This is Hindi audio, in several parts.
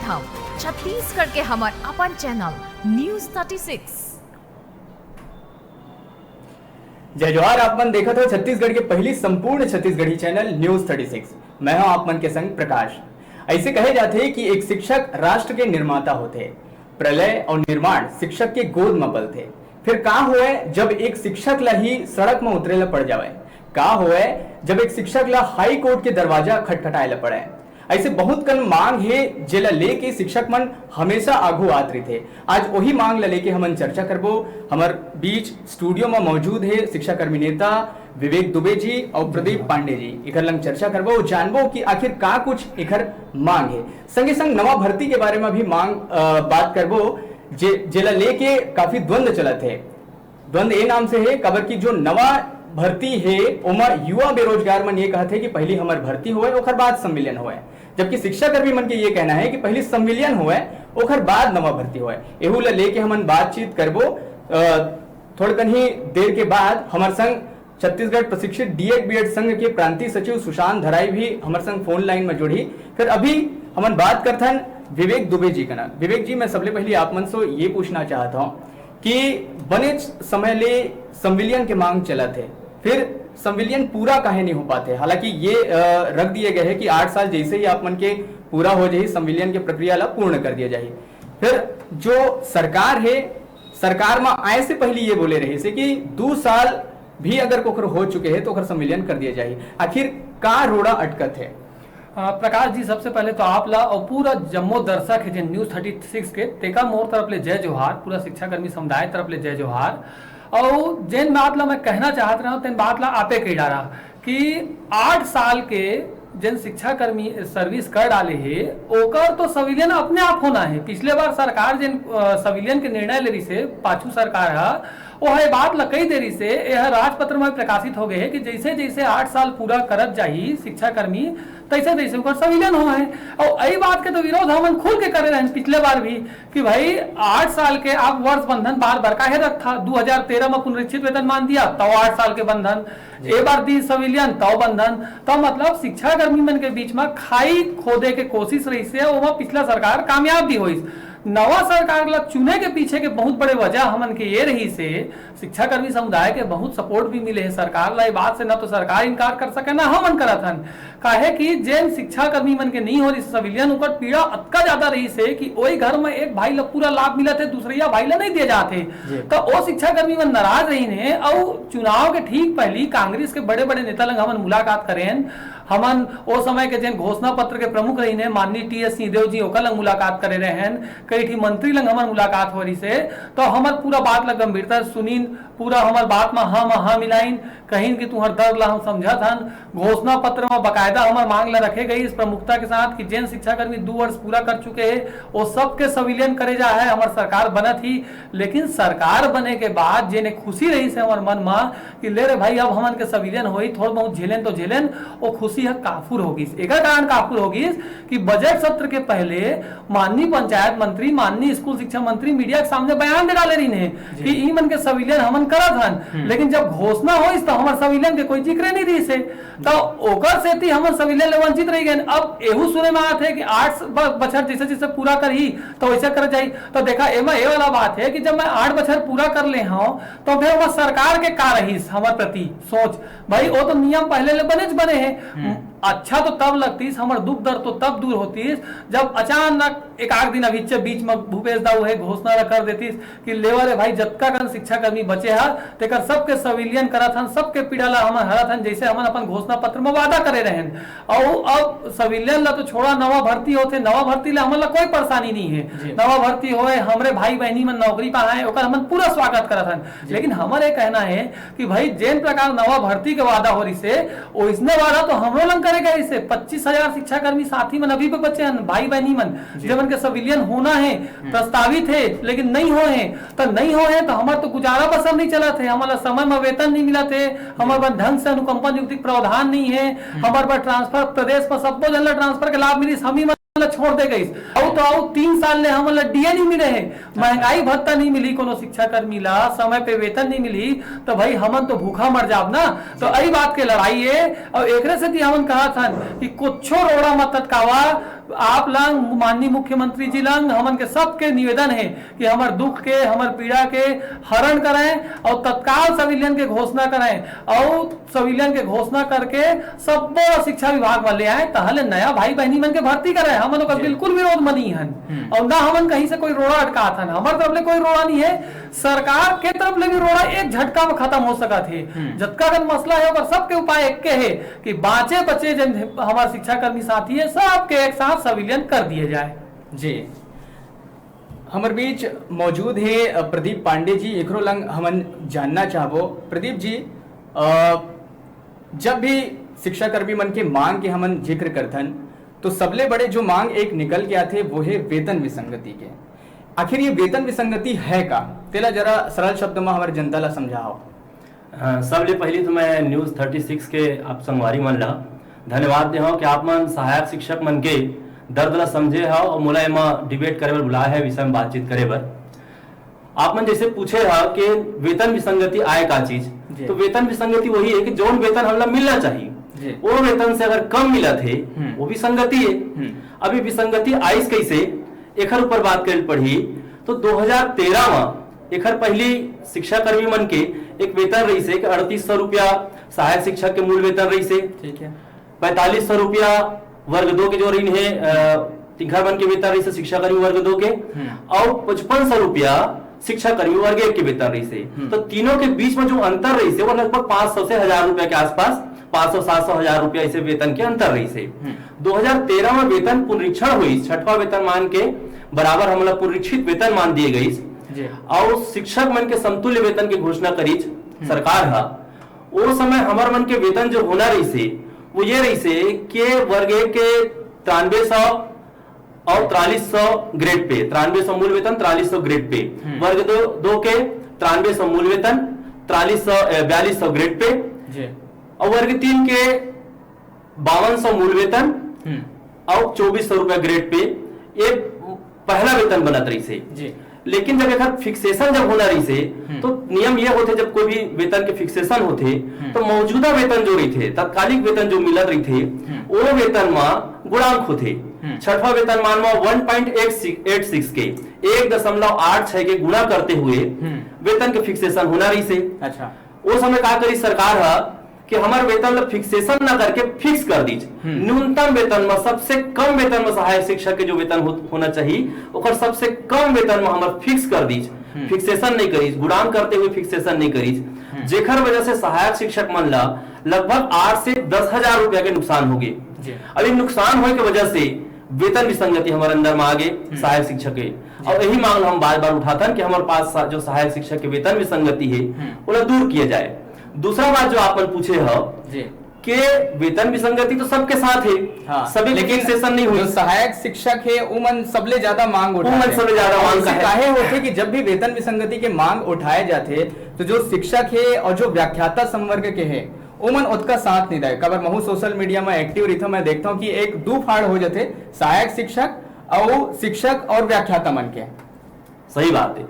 हम छत्तीसगढ़ के हमार अपन चैनल न्यूज 36। जय जोहार। आप मन देखा था छत्तीसगढ़ के पहली संपूर्ण छत्तीसगढ़ी चैनल न्यूज 36। मैं हूं आप मन के संग प्रकाश। ऐसे कहे जाते हैं कि एक शिक्षक राष्ट्र के निर्माता होते। प्रलय और निर्माण शिक्षक के गोद में पलते। फिर का हुए जब एक शिक्षक ला ही सड़क में उतरे ला पड़ जावे। का हुए जब एक शिक्षक ला हाई कोर्ट के दरवाजा खटखटाए ला पड़े। ऐसे बहुत कन मांग है जेला लेके शिक्षक मन हमेशा आगू आत रही थे। आज वही मांग ला लेके हमन चर्चा करबो। हमार बीच स्टूडियो में मौजूद है शिक्षा कर्मी नेता विवेक दुबे जी और प्रदीप पांडे जी। इकर लंग चर्चा करबो, जानबो कि आखिर का कुछ इकर मांग है। संगे संग नवा भर्ती के बारे में भी मांग बात करबो जेला लेके काफी द्वंद चलत है। द्वंद ए नाम से है कबर की जो नवा भर्ती है ओमा युवा बेरोजगार मन ये कहते हैं कि पहली हमार भर्ती हुए ओकर बाद संविलियन हुए, जबकि शिक्षा कर्मी मन के ये कहना है कि पहली संविलियन हुए ओकर बाद नवा भर्ती हुए। एहू ला लेके हमन बातचीत करबो। थोड़कन ही देर के बाद हमार संग छत्तीसगढ़ प्रशिक्षित डीएड बीएड संघ के प्रांतीय सचिव सुशांत धराई भी हमारे संग फोन लाइन में जुड़ी। फिर अभी हमन बात करथन विवेक दुबे जी का ना। विवेक जी, मैं सबले पहले आप मन से ये पूछना चाहता हूँ कि बने समय ले संविलियन के मांग चला थे, फिर संविलियन पूरा काहे नहीं हो पाते। हालांकि ये रख दिए गए हैं कि 8 साल जैसे ही आप मन के पूरा हो जाए संविलियन की प्रक्रिया ला पूर्ण कर दिया जाए। फिर जो सरकार है, सरकार में आए से पहले ये बोले रहे से कि 2 साल भी अगर कोकर हो चुके हैं तो ओकर संविलियन कर दिया जाए। आखिर का रोड़ा अटकत है? प्रकाश जी, सबसे पहले तो आप ला और पूरा जम्मो दर्शक है न्यूज 36 के तेका मोर तरफ ले जय जोहार, पूरा शिक्षा कर्मी समुदाय तरफ ले जय जोहार। और जिन बात ला मैं कहना चाहत रहा हूँ तेन बात ला आपे कही डारा कि 8 साल के जिन शिक्षा कर्मी सर्विस कर डाले है ओकर तो संविलियन अपने आप होना है। पिछले बार सरकार जिन संविलियन के निर्णय ले रही से पाछू सरकार है वो है बात ला कई देरी से यह राजपत्र में प्रकाशित हो गए है कि जैसे जैसे 8 साल पूरा करत जाही शिक्षा कर्मी तैसे तैसे उनका संविलियन हुआ है। और यही बात के तो विरोध हम खुल के करे रहे पिछले बार भी कि भाई 8 साल के आप वर्ष बंधन बार बार काहे रखा। 2013 में पुनरीक्षित वेतन मान दिया तो 8 साल के बंधन, एक बार दी संविलियन तो बंधन। तो मतलब शिक्षा कर्मी मन के बीच में खाई खोदे के कोशिश रही से वो पिछला सरकार कामयाब भी हुई। नवा सरकार ला चुने के पीछे के बहुत बड़े वजह हमन के ये रही से शिक्षा कर्मी समुदाय के बहुत सपोर्ट भी मिले है सरकार ला। बात से ना तो सरकार इनकार कर सके ना हमन करत हन। काहे कि जेन शिक्षा कर्मी मन के नहीं हो रही संविलियन उनका पीड़ा अतका ज्यादा रही से कि वही घर में एक भाई ला पूरा लाभ मिला थे, दूसरिया भाई ला नहीं दिए जाते। तो वो शिक्षा कर्मी मन नाराज रही ने। और चुनाव के ठीक पहले कांग्रेस के बड़े बड़े नेता लंग हमन मुलाकात करें। हमन वो समय के जिन घोषणा पत्र के प्रमुख रही ने माननीय टी.एस. सिंहदेव जी ओकर लंग मुलाकात करे रहे हैं। कई ठी मंत्री लंग हमन मुलाकात हो रही से तो हमर पूरा बात ला गंभीरता सुनीन, पूरा हमर बात में हाँ मिलाइन, कहीं कि तुहर दर्द ला हम समझत हन। घोषणा पत्र में बकायदा हमर मांग ला रखे गई इस प्रमुखता के साथ कि जिन शिक्षा कर्मी 2 वर्ष पूरा कर चुके हैं वो सबके संविलियन करे जा है। हमार सरकार बना थी, लेकिन सरकार बने के बाद जिन्हें खुशी रही से हमार मन में कि ले रे भाई अब हमन के संविलियन होई, थोड़ा बहुत झेलेन तो झेलेन, वो खुशी काफुर होगी। एक कारण काफुर होगी कि बजट सत्र के पहले माननीय पंचायत मंत्री, माननीय स्कूल शिक्षा मंत्री मीडिया के सामने बयान दे डाले रही ने कि ई मन के संविलियन हमन करत हन। लेकिन जब घोषणा होइस तो हमर संविलियन के कोई जिक्र नहीं रही से तो ओकर से थी हमन संविलियन ले वंचित रह गए। अब एहू सुने में आते है कि 8 बछर जैसे जैसे पूरा करही तो वैसे कर जाई। तो देखा एमा ए वाला बात है कि जब मैं 8 बछर पूरा कर ले हूं तो फिर वह सरकार के का रही हमर प्रति सोच। भाई वो तो नियम पहले ले बने हैं। अच्छा तो तब लगती हमार दुख दर्द तो तब दूर होती जब अचानक एक आध दिन अभी बीच में भूपेश दाऊ है घोषणा कर देती कि लेवर है भाई जतका कन शिक्षा कर्मी बचे है तेकर सबके संविलियन करत हन, सबके पीड़ा ला हमन हरत हन जैसे हमन अपन घोषणा पत्र में वादा करे रहन। और अब संविलियन ला तो छोड़ा नवा भर्ती होते, नवा भर्ती ला हमन ला कोई परेशानी नहीं है। नवा भर्ती होए हमरे भाई बहनी मन नौकरी पाए ओकर हमन पूरा स्वागत करत हन। लेकिन हमारे ये कहना है कि भाई जेन प्रकार नवा भर्ती के वादा हो रही से ओइसने वादा तो हमरो लंग करेगा। इसे 25,000 शिक्षा कर्मी साथी मन अभी भी बचे हैं, भाई बहनी मन जिनके संविलियन होना है प्रस्तावित है लेकिन नहीं हो है। तो नहीं हो है तो हमारे तो गुजारा बसर नहीं चला थे, हमारा समय में वेतन नहीं मिला थे, हमारे पास ढंग से अनुकंपा नियुक्ति प्रावधान नहीं है, हमारे पास ट्रांसफर प्रदेश में सबको जन ट्रांसफर के लाभ मिली हम ही छोड़ दे गई। अब तो 3 साल ले हम डीए नहीं मिले है, महंगाई भत्ता नहीं मिली, कोनो शिक्षा कर्मी ला समय पे वेतन नहीं मिली तो भाई हमन तो भूखा मर जाब ना। तो यही बात के लड़ाई है। और एक से हमन कहा था कि कुछो रोड़ा मत अटकावा, आप लंग माननीय मुख्यमंत्री जी लंग हमन के सबके निवेदन है कि हमार दुख के हमार पीड़ा के हरण करें और तत्काल संविलियन के घोषणा करें और संविलियन के घोषणा करके सब शिक्षा विभाग वाले आए तहले नया भाई बहनी मन के भर्ती करें। हमन का बिल्कुल विरोध मनी हन और ना हमन कहीं से कोई रोड़ा अटकात हन, हमारे तरफ ले कोई रोड़ा नहीं है, सरकार के तरफ ले भी रोड़ा एक झटका में खत्म हो सका थे। जतका का मसला है और सबके उपाय एक के है कि बाँचे बचे जन हमारे शिक्षा कर्मी साथी है सबके एक साथ संविलियन कर दिए जाए। जी हमारे बीच मौजूद है प्रदीप पांडे जी, एकरो लंग हमन जानना चाहबो प्रदीप जी, जब भी शिक्षा कर्मी मन के मांग के हमन जिक्र करथन तो सबले बड़े जो मांग एक निकल के आते वो है वेतन विसंगति के। आखिर ये वेतन विसंगति है का, तेला जरा सरल शब्द में हमारे जनता ला समझाओ। सबले पहले तो मैं न्यूज 36 के आप संगवारी मन ला धन्यवाद दे कि आप मन सहायक शिक्षक मन के दर्द ला समझे हो और मोला एमा डिबेट करे बर बुलाए है, विषय में बातचीत करे बर। आप मन जैसे पूछे है कि वेतन विसंगति आए का चीज, तो वेतन विसंगति वही है कि जौन वेतन हमला मिलना चाहिए वो वेतन से अगर कम मिला थे वो विसंगति है। अभी विसंगति आइस कैसे एकर ऊपर बात करे पड़ी तो 2013 में एकर पहली शिक्षा कर्मी मन के एक वेतन रही से 3800 रुपया सहायक शिक्षक के मूल वेतन रही से, ठीक है, 4500 रुपया वर्ग 2 के जो ऋण है तिघर मन के वेतन रही से शिक्षा कर्मी वर्ग 2 के, और 5500 रुपया शिक्षा कर्मी वर्ग 1 के वेतन रही से। तो तीनों के बीच में जो अंतर रही से वो लगभग 500 से 1000 रुपया के आसपास, 500 700 1000 रुपया ऐसे वेतन के अंतर रही से। 2013 में वेतन पुनरीक्षण हुई, छठवां वेतन मान के बराबर हमला पुनरीक्षित वेतन मान दिए गई और शिक्षक मन के समतुल्य वेतन की घोषणा करी सरकार है। वो समय हमार मन के वेतन जो होना रही से वो ये रही से कि वर्ग 1 के 9300 और 4300 ग्रेड पे, 9300 मूल वेतन 4300 ग्रेड पे, वर्ग 2 के 9300 मूल वेतन 4200 ग्रेड पे, और वर्ग 3 के 5200 मूल वेतन और 2400 रुपया ग्रेड पे ये पहला वेतन बनत रही से। लेकिन जब एक फिक्सेशन जब होना रही से तो नियम ये होते जब कोई भी वेतन के फिक्सेशन होते तो मौजूदा वेतन जो रही थे, तात्कालिक वेतन जो मिलत रही थे वो वेतन में गुणांक होते। छठवां वेतन मान में 1.86 के 1.86 के गुणा करते हुए वेतन के फिक्सेशन होना रही से। अच्छा, वो समय क्या करी सरकार है कि हमारे वेतन फिक्सेशन ना करके फिक्स कर दीजिए, न्यूनतम वेतन में सबसे कम वेतन में सहायक शिक्षक के जो वेतन होना चाहिए और सबसे कम वेतन में हमारे फिक्स कर दीजिए, फिक्सेशन नहीं करी, गुणांक करते हुए फिक्सेशन नहीं करी, जेकर वजह से सहायक शिक्षक मन ला लगभग 8 से 10,000 रुपया के नुकसान हो गए। अभी नुकसान होने की वजह से वेतन विसंगति हमारे अंदर में आ गए सहायक शिक्षक के, और यही मांग हम बार बार उठाते कि हमारे पास जो सहायक शिक्षक के वेतन विसंगति है उन्हें दूर किया जाए। दूसरा बात जो आप पूछे हो कि वेतन विसंगति तो सबके साथ है, हाँ, सभी लेकिन सेशन नहीं हुई, सहायक शिक्षक है उमन सबले ज्यादा मांग उठाए, सबले ज्यादा मांग काहे होते कि जब भी वेतन विसंगति के मांग उठाए जाते तो जो शिक्षक है और जो व्याख्याता संवर्ग के है उमन उसका साथ नहीं दे। कबर महू सोशल मीडिया में एक्टिव रही था, मैं देखता हूँ कि एक दो फाड़ हो जाते सहायक शिक्षक और व्याख्याता मन के। सही बात है।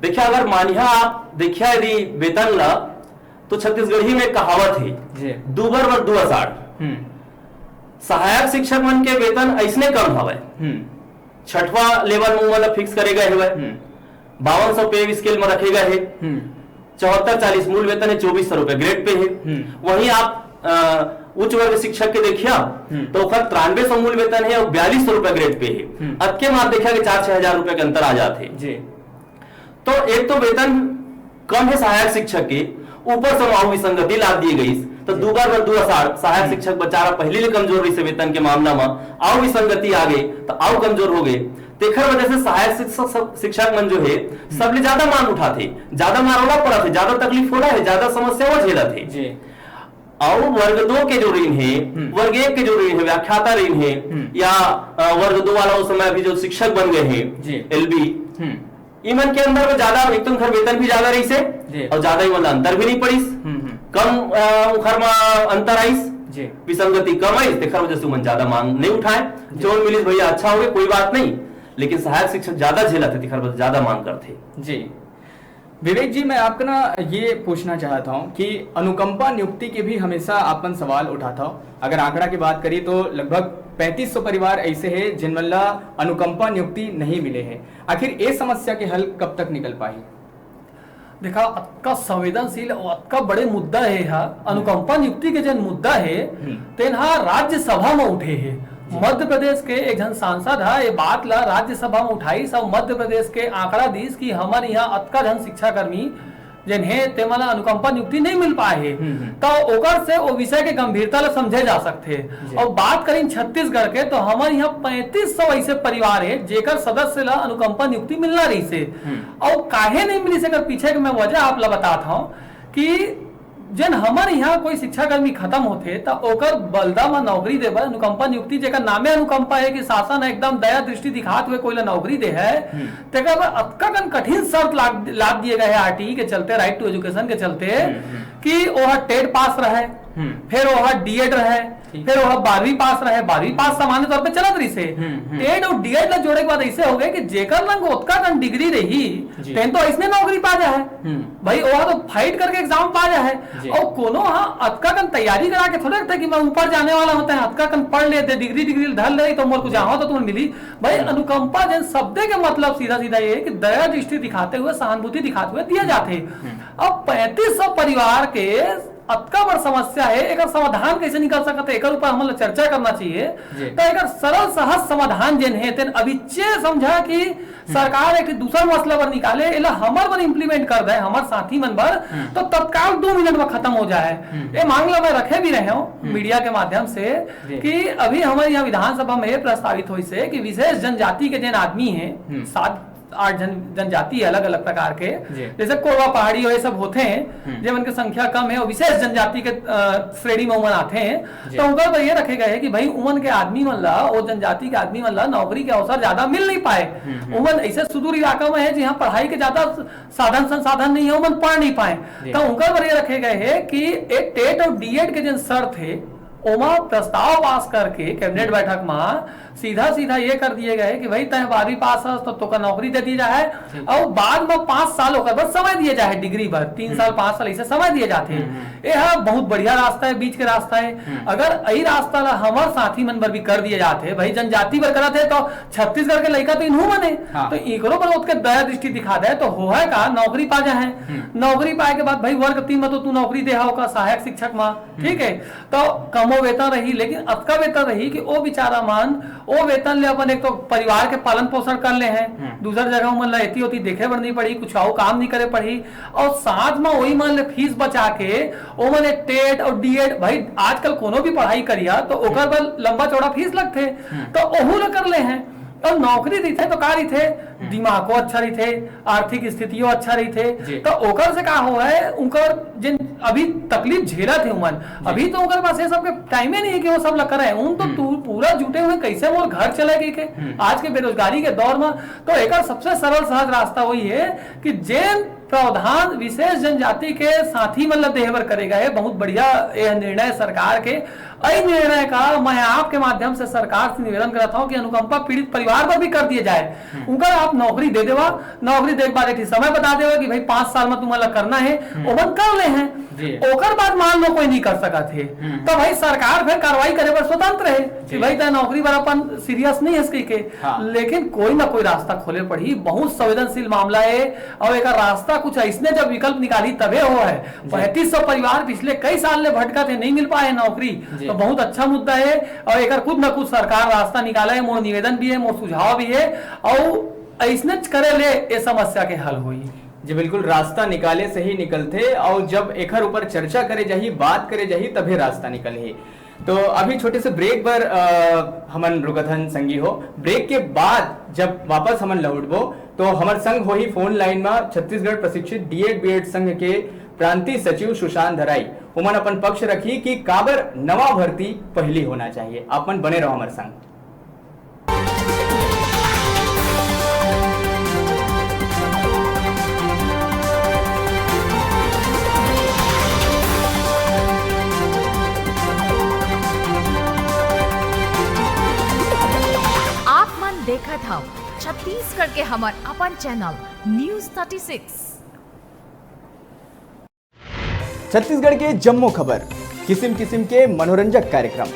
देखिए अगर मानिया आप देखिए यदि वेतन ला तो छत्तीसगढ़ी में कहावत है दूबर वर 2 सहायक शिक्षक मन के वेतन ऐसने कम हवे, छठवा लेवल में मतलब फिक्स करेगा है 5200 पे स्केल में रखेगा है, 74-40 मूल वेतन है, 2400 रुपए ग्रेड पे है। वहीं आप उच्च वर्ग शिक्षक के देखिए तो 9300 मूल वेतन है और 4200 रुपए ग्रेड पे है। अब के माप देखा कि 4-6 हजार रुपए के अंतर आ जाते हैं। तो एक तो वेतन कम है सहायक शिक्षक के, ऊपर से माऊ विसंगति ला दी गई तो दूबर वर 2 सहायक शिक्षक बेचारा पहले ही कमजोर रही से वेतन के मामला में आओ विसंगति आ गई तो आओ कमजोर हो गए। तेखर वजह से सहायक शिक्षक मन जो है सबले ज्यादा मांग उठाते, ज्यादा मारोला पड़ा थे, ज्यादा तकलीफ हो रहा है, ज्यादा समस्या वो झेला थे। और वर्ग 2 के जो ऋण है, वर्ग 1 के जो ऋण है व्याख्याता ऋण है, या वर्ग 2 वाला उस समय अभी जो शिक्षक बन गए हैं LB, ईमन के अंदर में ज्यादा एक तो वेतन भी ज्यादा रही से और ज्यादा ही मतलब अंतर भी नहीं पड़ी, कम उखर में अंतर आई, विसंगति कम आई, तेखर वजह से ज्यादा मांग नहीं उठाए। जो मिली भैया अच्छा हो गया कोई बात नहीं, लेकिन सहायक शिक्षक ज्यादा झेला थे, तेखर वजह ज्यादा मांग करते। जी विवेक जी, मैं आपका ना ये पूछना चाहता हूँ कि अनुकंपा नियुक्ति के भी हमेशा आपन सवाल उठाता हूँ। अगर आंकड़ा की बात करी तो लगभग 3500 परिवार ऐसे हैं जिन मल्ला अनुकंपा नियुक्ति नहीं मिले हैं। आखिर ये समस्या के हल कब तक निकल पाई? देखा, अतका संवेदनशील और अतका बड़े मुद्दा है अनुकंपा नियुक्ति के जन मुद्दा है तेना राज्यसभा में उठे है। मध्य प्रदेश के एक जन सांसद है ये बात ला राज्यसभा में उठाई, सब मध्य प्रदेश के आंकड़ा दीस की हमारे यहाँ अतका जन शिक्षा कर्मी जिन्हें तेमला अनुकंपा नियुक्ति नहीं मिल पाए है, तो ओकर से वो विषय के गंभीरता ले समझे जा सकते हैं। और बात करें छत्तीसगढ़ के तो हमारे यहाँ 3500 ऐसे परिवार है जेकर सदस्य ला अनुकंपा नियुक्ति मिलना रही से। और काहे नहीं मिली से पीछे के मैं वजह आप ला बताता हूँ कि जन हमारे यहाँ कोई शिक्षा कर्मी खत्म होते तो ओकर बलदा में नौकरी देवा अनुकंपा नियुक्ति जेकर नामे अनुकंपा है कि शासन एकदम दया दृष्टि दिखाते हुए कोई ला नौकरी दे है तेकर अतका कठिन शर्त लाद दिए गए आरटीई के चलते, राइट टू एजुकेशन के चलते कि वह टेट पास रहे, फिर वह डीएड रहे, फिर वह 12वीं पास रहे। 12वीं पास सामान्य तौर पे चलत रही से टेट और डीएड ला जोड़े के बाद ऐसे हो गए कि जेकर लंग ओतका कन डिग्री रही तेन तो ऐसने नौकरी पा जा है भाई, वह तो फाइट करके एग्जाम पा जा है। और कोनो हाँ अतका कन तैयारी करा के थोड़े रखते कि मैं ऊपर जाने वाला होता है, अतका कन पढ़ ले दे डिग्री धर ले तो मोर को जाओ तो तुम्हें मिली भाई। अनुकंपा जन शब्द के मतलब सीधा सीधा ये कि दया दृष्टि दिखाते हुए, सहानुभूति दिखाते हुए दिए जाते। अब 3500 परिवार के अतका बड़ समस्या है, एक समाधान कैसे निकल सकते है, एक ऊपर हम चर्चा करना चाहिए। तो एक सरल सहज समाधान जिन है तेन अभी समझा कि सरकार एक दूसरा मसला पर निकाले इला हमर पर इम्प्लीमेंट कर दे हमार साथी मन पर, तो तत्काल 2 मिनट में खत्म हो जाए। ये मांगला मैं रखे भी रहे हूँ मीडिया के माध्यम से कि अभी हमारे यहाँ विधानसभा में प्रस्तावित हुई से कि विशेष जनजाति के जिन आदमी है 7-8 जनजाति अलग अलग प्रकार के, जैसे कोरवा पहाड़ी और ये सब होते हैं जब उनकी संख्या कम है और विशेष जनजाति के श्रेणी में उमन आते हैं, तो उनका पर ये रखे गए कि भाई उमन के आदमी मन ला, वो जनजाति के आदमी मन ला नौकरी के अवसर ज्यादा मिल नहीं पाए। उमन ऐसे सुदूर इलाका में है जहाँ पढ़ाई के ज्यादा साधन संसाधन नहीं है, उमन पढ़ नहीं पाए, तो उनका पर ये रखे गए है कि एक टेट और डीएड के जिन शर्त है ओमा प्रस्ताव पास करके कैबिनेट बैठक में सीधा ये कर दिए गए कि भाई तय 12वीं पास है तो का नौकरी दे दी जाए और बाद में 5 साल होकर बस समय दिए जाए डिग्री पर 3 साल 5 साल ऐसे समय दिए जाते हैं। यह बहुत बढ़िया रास्ता है, बीच के रास्ता है। अगर यही रास्ता ला हमारे साथी मन पर भी कर दिए जाते भाई जनजाति पर करते तो छत्तीसगढ़ के लड़का तो इन्हू बने तो इकरो पर उसके दया दृष्टि दिखा दे तो हो है का नौकरी पा जाए। नौकरी पाए के बाद भाई वर्ग 3 में तो तू नौकरी दे का सहायक शिक्षक में, ठीक है, तो कमो वेतन रही, लेकिन अतका वेतन रही कि वो बेचारा मान वो वेतन ले अपन एक तो परिवार के पालन पोषण कर ले हैं, दूसरा जगह मन ला एती होती देखे बढ़ नहीं पड़ी, कुछ और काम नहीं करे पड़ी, और साथ में वही मान ले फीस बचा के वो मैंने टेट और डीएड भाई आजकल कोनो भी पढ़ाई करिया तो ओकर पर लंबा चौड़ा फीस लगते तो ओहू ल कर ले हैं। और नौकरी रही थे तो का रही थे दिमागो अच्छा रही थे, आर्थिक स्थितियों अच्छा रही थे, तो ओकर से का हो है उनकर जिन अभी तकलीफ झेला थे उमन अभी तो उनके पास ये सब के टाइम ही नहीं है कि वो सब करे उन तो पूरा जुटे हुए कैसे मोर घर चले गए के आज के बेरोजगारी के दौर में। तो एक सबसे सरल सहज रास्ता वही है कि जैन प्रावधान विशेष जनजाति के साथी मतलब देहवर करेगा है। बहुत बढ़िया यह निर्णय सरकार के, यही निर्णय का मैं आपके माध्यम से सरकार से निवेदन करता हूं कि अनुकंपा पीड़ित परिवार पर भी कर दिए जाए। उनका आप नौकरी दे देवा, नौकरी दे बाद एक समय बता देवा कि भाई 5 साल में तुम्हारा करना है ओवन कर ले हैं, ओकर बाद मान लो कोई नहीं कर सका थे तो भाई सरकार फिर कार्रवाई करे पर स्वतंत्र है कि भाई तय नौकरी पर अपन सीरियस नहीं है इसके के। लेकिन कोई ना कोई रास्ता खोले पड़ी, बहुत संवेदनशील मामला है और एक रास्ता कुछ ऐसने जब विकल्प निकाली तबे हो है। 3500 परिवार पिछले कई साल ले भटका थे, नहीं मिल पाए नौकरी, तो बहुत अच्छा मुद्दा है और एक खुद न खुद सरकार रास्ता निकाला है। मोर निवेदन भी है, मोर सुझाव भी है और ऐसने करे ले ये समस्या के हल हुई। जी बिल्कुल, रास्ता निकाले से ही निकलते और जब एकर ऊपर चर्चा करे जाही, बात करे जाही तभी रास्ता निकले। तो अभी छोटे से ब्रेक पर हमन रुकथन संगी हो, ब्रेक के बाद जब वापस हमन लौटबो तो हमार संग हो ही फोन लाइन में छत्तीसगढ़ प्रशिक्षित डीएड बीएड संघ के प्रांतीय सचिव सुशांत धराई उमन अपन पक्ष रखी कि काबर नवा भर्ती पहली होना चाहिए। अपन बने रहो हमारे संग। देखा था छत्तीसगढ़ के हमार अपन चैनल न्यूज 36। छत्तीसगढ़ के जम्मो खबर, किस्म किस्म के मनोरंजक कार्यक्रम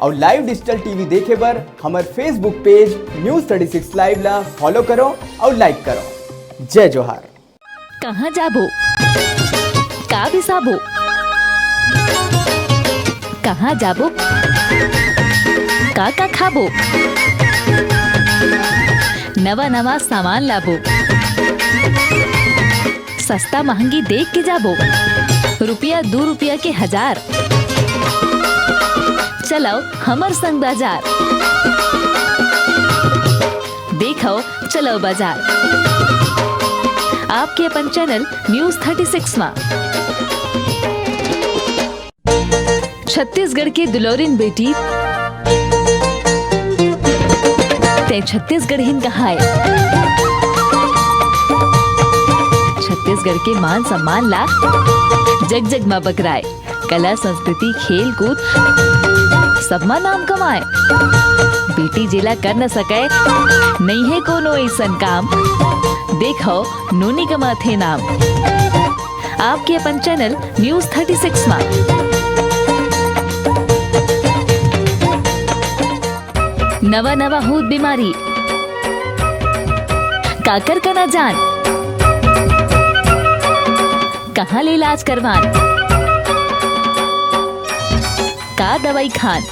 और लाइव डिजिटल टीवी देखे बर हमारे फेसबुक पेज न्यूज़ 36 लाइव ला फॉलो करो और लाइक करो। जय जोहार। कहाँ जाबो, का बिसाबो, कहाँ जाबो, का खाबो, नवा नवा सामान लाबो, सस्ता महंगी देख के जाबो, रुपया 2 रुपया के 1000, चलाओ हमर संग बाजार, देखो चलो बाजार, आपके अपन चैनल न्यूज़ 36 में। छत्तीसगढ़ के दुलौरिन बेटी ते छत्तीसगढ़ हिन कहाए, छत्तीसगढ़ के मान सम्मान ला जग जग में बकराए, कला संस्कृति खेल कूद सब में नाम कमाए। बेटी जिला कर न सके नहीं है कोनो ऐसन काम, देखो नूनी कमाथे नाम, आपके अपन चैनल न्यूज़ 36 में। नवा नवा होत बीमारी काकर का ना जान, कहाँ ले इलाज करवान, का दवाई खान,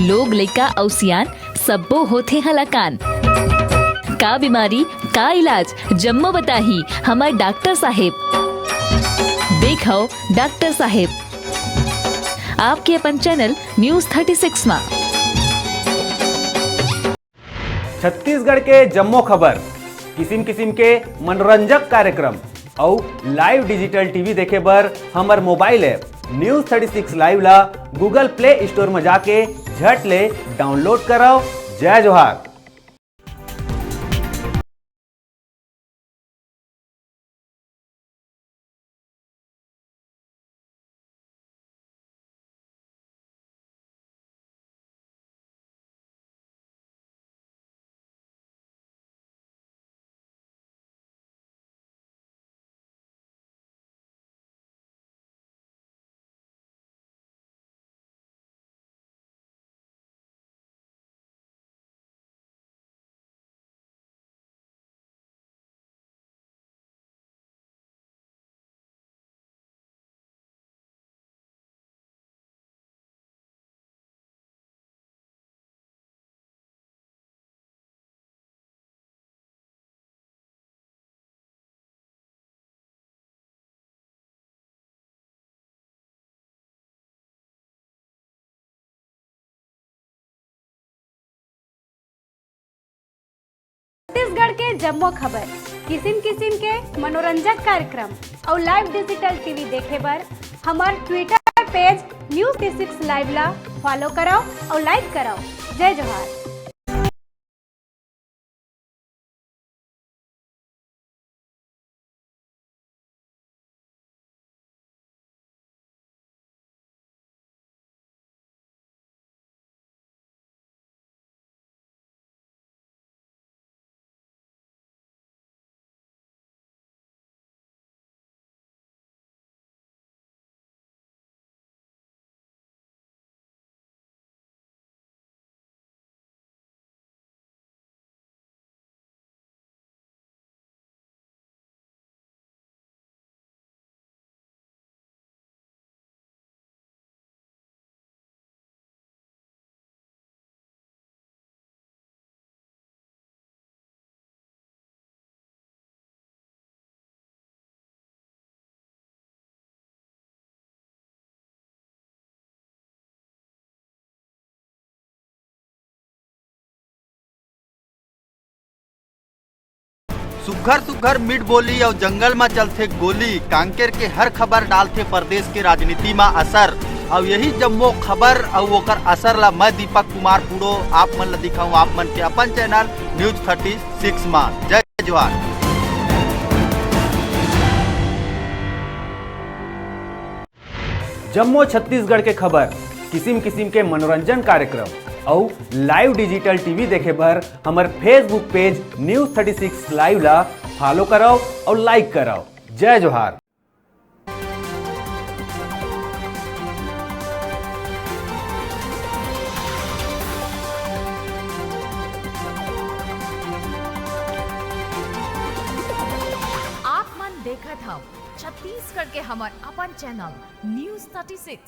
लोग लइका औ सियान सब्बो होथे हलाकान, का बीमारी का इलाज जम्मो बताही हमार डॉक्टर साहेब, देखो डॉक्टर साहेब, आपके अपन चैनल न्यूज़ 36 में। छत्तीसगढ़ के जम्मो खबर, किस्म किस्म के मनोरंजक कार्यक्रम और लाइव डिजिटल टीवी देखे बर हमार मोबाइल ऐप न्यूज़ 36 लाइव ला गूगल प्ले स्टोर में जाके झट ले डाउनलोड कराओ। जय जोहार। छत्तीसगढ़ के जम्मो खबर, किस्म किस्म के मनोरंजक कार्यक्रम और लाइव डिजिटल टीवी देखे बर हमार ट्विटर पेज न्यूज़ 36 लाइव ला फॉलो कराओ और लाइक कराओ। जय जोहार। सुघर सुघर मिट बोली और जंगल में चलते गोली, कांकेर के हर खबर डालते प्रदेश के राजनीति में असर। और यही जम्मो खबर और ओकर असर ला मैं दीपक कुमार पूड़ो आप मन ला दिखाऊं आप मन के अपन चैनल न्यूज़ 36 में। जय जोहार। जम्मो छत्तीसगढ़ के खबर, किस्म किस्म के मनोरंजन कार्यक्रम और लाइव डिजिटल टीवी देखे बर हमारे फेसबुक पेज न्यूज़ 36 लाइव ला फॉलो कराओ और लाइक कराओ। जय जोहार। आप मन देखा था छत्तीसगढ़ के हमार अपन चैनल न्यूज 36।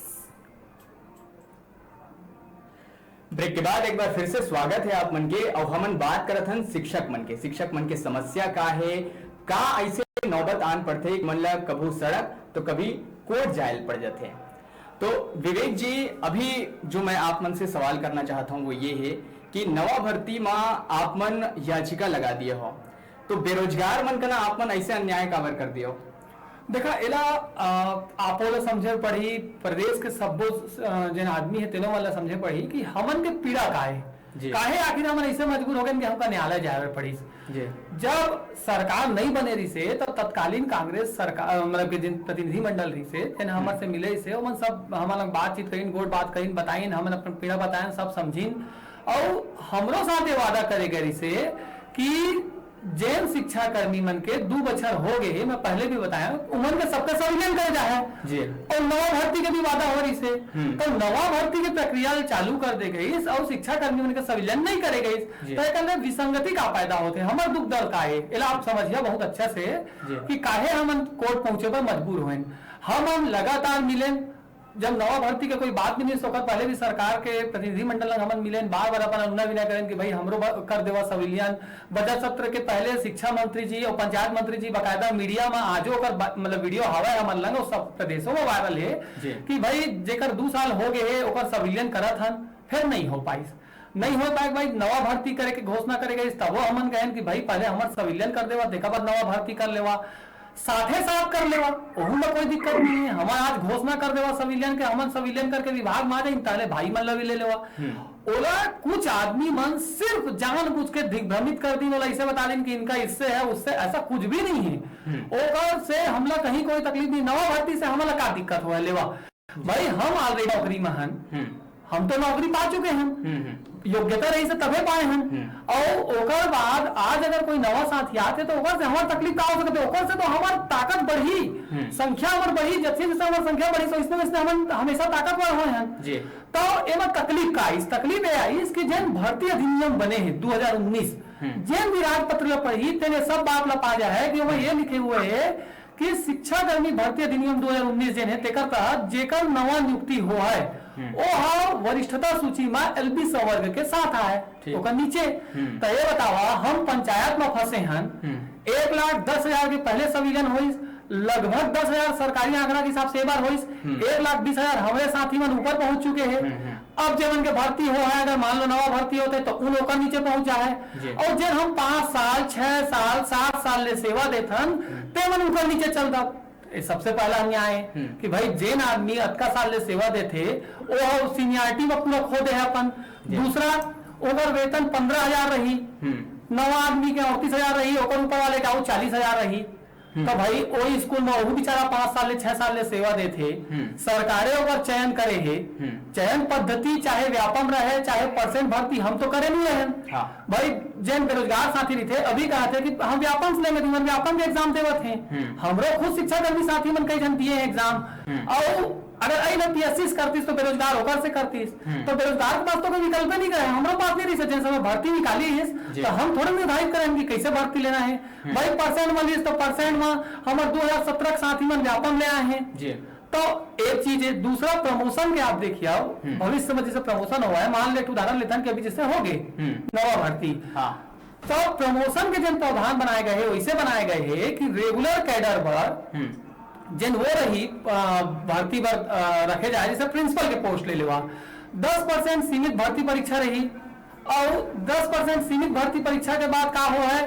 ब्रेक के बाद एक बार फिर से स्वागत है आप मन के। और हमन बात करत हन शिक्षक मन के समस्या का है, का ऐसे नौबत आन पड़ते मन ला कभू सड़क तो कभी कोर्ट जायल पड़ जाते हैं। तो विवेक जी, अभी जो मैं आप मन से सवाल करना चाहता हूँ वो ये है कि नवा भर्ती में आप मन याचिका लगा दिए हो, तो बेरोजगार मन का ना आप मन ऐसे अन्याय काबर कर दियो? देखा एला आपो ला समझे पड़ी, प्रदेश के सब्बो जन आदमी है तेनो वाला समझे पड़ी कि हमन के पीड़ा काहे आखिर हमन ऐसे मजबूर हो गए कि हमका न्यायालय जाए पड़ी। जब सरकार नहीं बने रही से तब तत्कालीन कांग्रेस सरकार मतलब के जिन प्रतिनिधिमंडल रही से जन हमर से मिले से ओमन सब हमन बातचीत करीन, गोट बात करीन, बताइन, हमन अपन पीड़ा बताएं, सब समझीन और हमरो साथ ये वादा करे गए से कि जैन शिक्षा कर्मी मन के 2 बछर हो गए, मैं पहले भी बताया, उमन के सबका संविलियन करे जाए और नवा भर्ती के भी वादा हो रही से, तो नवा भर्ती की प्रक्रिया चालू कर दे गई और शिक्षा कर्मी मन के संविलियन नहीं करे गई, तो एक विसंगति का पैदा होते। हमार दुख दल का है, एला आप समझिए बहुत अच्छा से कि काहे हम कोर्ट पहुंचे पर मजबूर हुए। हम लगातार मिले, जब नवा भर्ती के कोई बात भी नहीं सोकर पहले भी सरकार के प्रतिनिधिमंडल हमन मिलेन, बार बार अपन अनुना विनय करें कि भाई हमरो कर देवा संविलियन। बजट सत्र के पहले शिक्षा मंत्री जी और पंचायत मंत्री जी बकायदा मीडिया में आजो कर मतलब वीडियो हवा हमन लंग और सब प्रदेशों में वायरल है कि भाई जेकर 2 साल हो गए है ओकर संविलियन करत हन, फिर नहीं हो पाए भाई नवा भर्ती करे के घोषणा करे गई, तब हमन कहें कि भाई पहले हमार संविलियन कर देवा, देखा बाद नवा भर्ती कर लेवा, साथे साथ कर लेवा, ओहू में कोई दिक्कत नहीं है। हमार आज घोषणा कर देवा संविलियन के, हमन संविलियन करके विभाग में आ जाए, ताले भाई मन ला भी ले लेवा। ओला कुछ आदमी मन सिर्फ जानबूझ के दिग्भ्रमित कर दी, ओला ऐसे बता दें कि इनका इससे है उससे, ऐसा कुछ भी नहीं है। ओकर से हमला कहीं कोई तकलीफ नहीं, नवा भर्ती से हमला का दिक्कत हुआ लेवा भाई, हम ऑलरेडी नौकरी में हन, हम तो नौकरी पा चुके हैं, योग्यता रही से तबे पाए हैं, और ओकर बाद आज अगर कोई नवा साथी आते तो ओकर से हमार तकलीफ का हो सकते, ओकर से तो हमार ताकत बढ़ी, संख्या हमार बढ़ी, जैसे जैसे हमार संख्या बढ़ी तो इसमें हम हमेशा ताकतवर हुए हैं। तो एमा तकलीफ का इस तकलीफ है इसकी जैन भर्ती अधिनियम बने हैं 2019, जैन विराट पत्र पढ़ी तेने सब बात ला पा जाए कि वो ये लिखे हुए है कि शिक्षा कर्मी भर्ती अधिनियम 2019 जेन है तेकर तहत जेकर नवा नियुक्ति हो है वो वरिष्ठता सूची में LB संवर्ग के साथ आए ओकर नीचे। तो ये बतावा हम पंचायत में फंसे हन, 1,10,000 के पहले संविलियन हुई, लगभग 10,000 सरकारी आंकड़ा के हिसाब से बार हुई, 1,20,000 हमारे साथी मन ऊपर पहुंच चुके हैं। अब जब के भर्ती हो है, अगर मान लो नवा भर्ती होते तो उन लोग नीचे पहुंच जाए, और जब हम 5 साल 6 साल 7 साल ले सेवा देथन ते मन ऊपर नीचे चलता। सबसे पहला अन्याय है कि भाई जैन आदमी अतका साल ले सेवा देते वो सीनियरिटी में पूरा खो दे अपन। दूसरा ओकर वेतन 15,000 रही, नवा आदमी के 38,000 रही, ओकर ऊपर वाले का 40,000 रही। तो भाई वही स्कूल में वो बेचारा 5 साल ले 6 साल ले सेवा देते, सरकारें ओकर चयन करे है, चयन पद्धति चाहे व्यापम रहे चाहे परसेंट भर्ती हम तो करे नहीं रहे। भाई जैन बेरोजगार साथी नहीं थे, अभी कहा थे कि हम व्यापम से लेंगे, व्यापम के एग्जाम देवत हैं, हमरो खुद शिक्षा कर्मी साथी मन कई जन दिए एग्जाम, और अगर आई ना PSC करतीस तो बेरोजगार होकर से करतीस, तो बेरोजगार के पास तो कोई विकल्प नहीं करे, हमारे पास नहीं रही जैसे भर्ती निकाली है तो हम थोड़ा निर्धारित करें कि कैसे भर्ती लेना है। भाई परसेंट में तो परसेंट में हमारे 2017 के साथी मन व्यापम ले आए हैं। तो एक चीज है। दूसरा प्रमोशन के आप देखिए भविष्य में जैसे प्रमोशन हुआ है, मान ले उदाहरण लेते हैं कि अभी जैसे हो गए नवा भर्ती, तो प्रमोशन के जिन प्रावधान बनाए गए हैं वैसे बनाए गए हैं कि रेगुलर कैडर पर जिन वो रही भर्ती पर रखे जाए, जैसे प्रिंसिपल के पोस्ट ले लेवा 10% सीमित भर्ती परीक्षा रही, और 10% सीमित भर्ती परीक्षा के बाद का हो है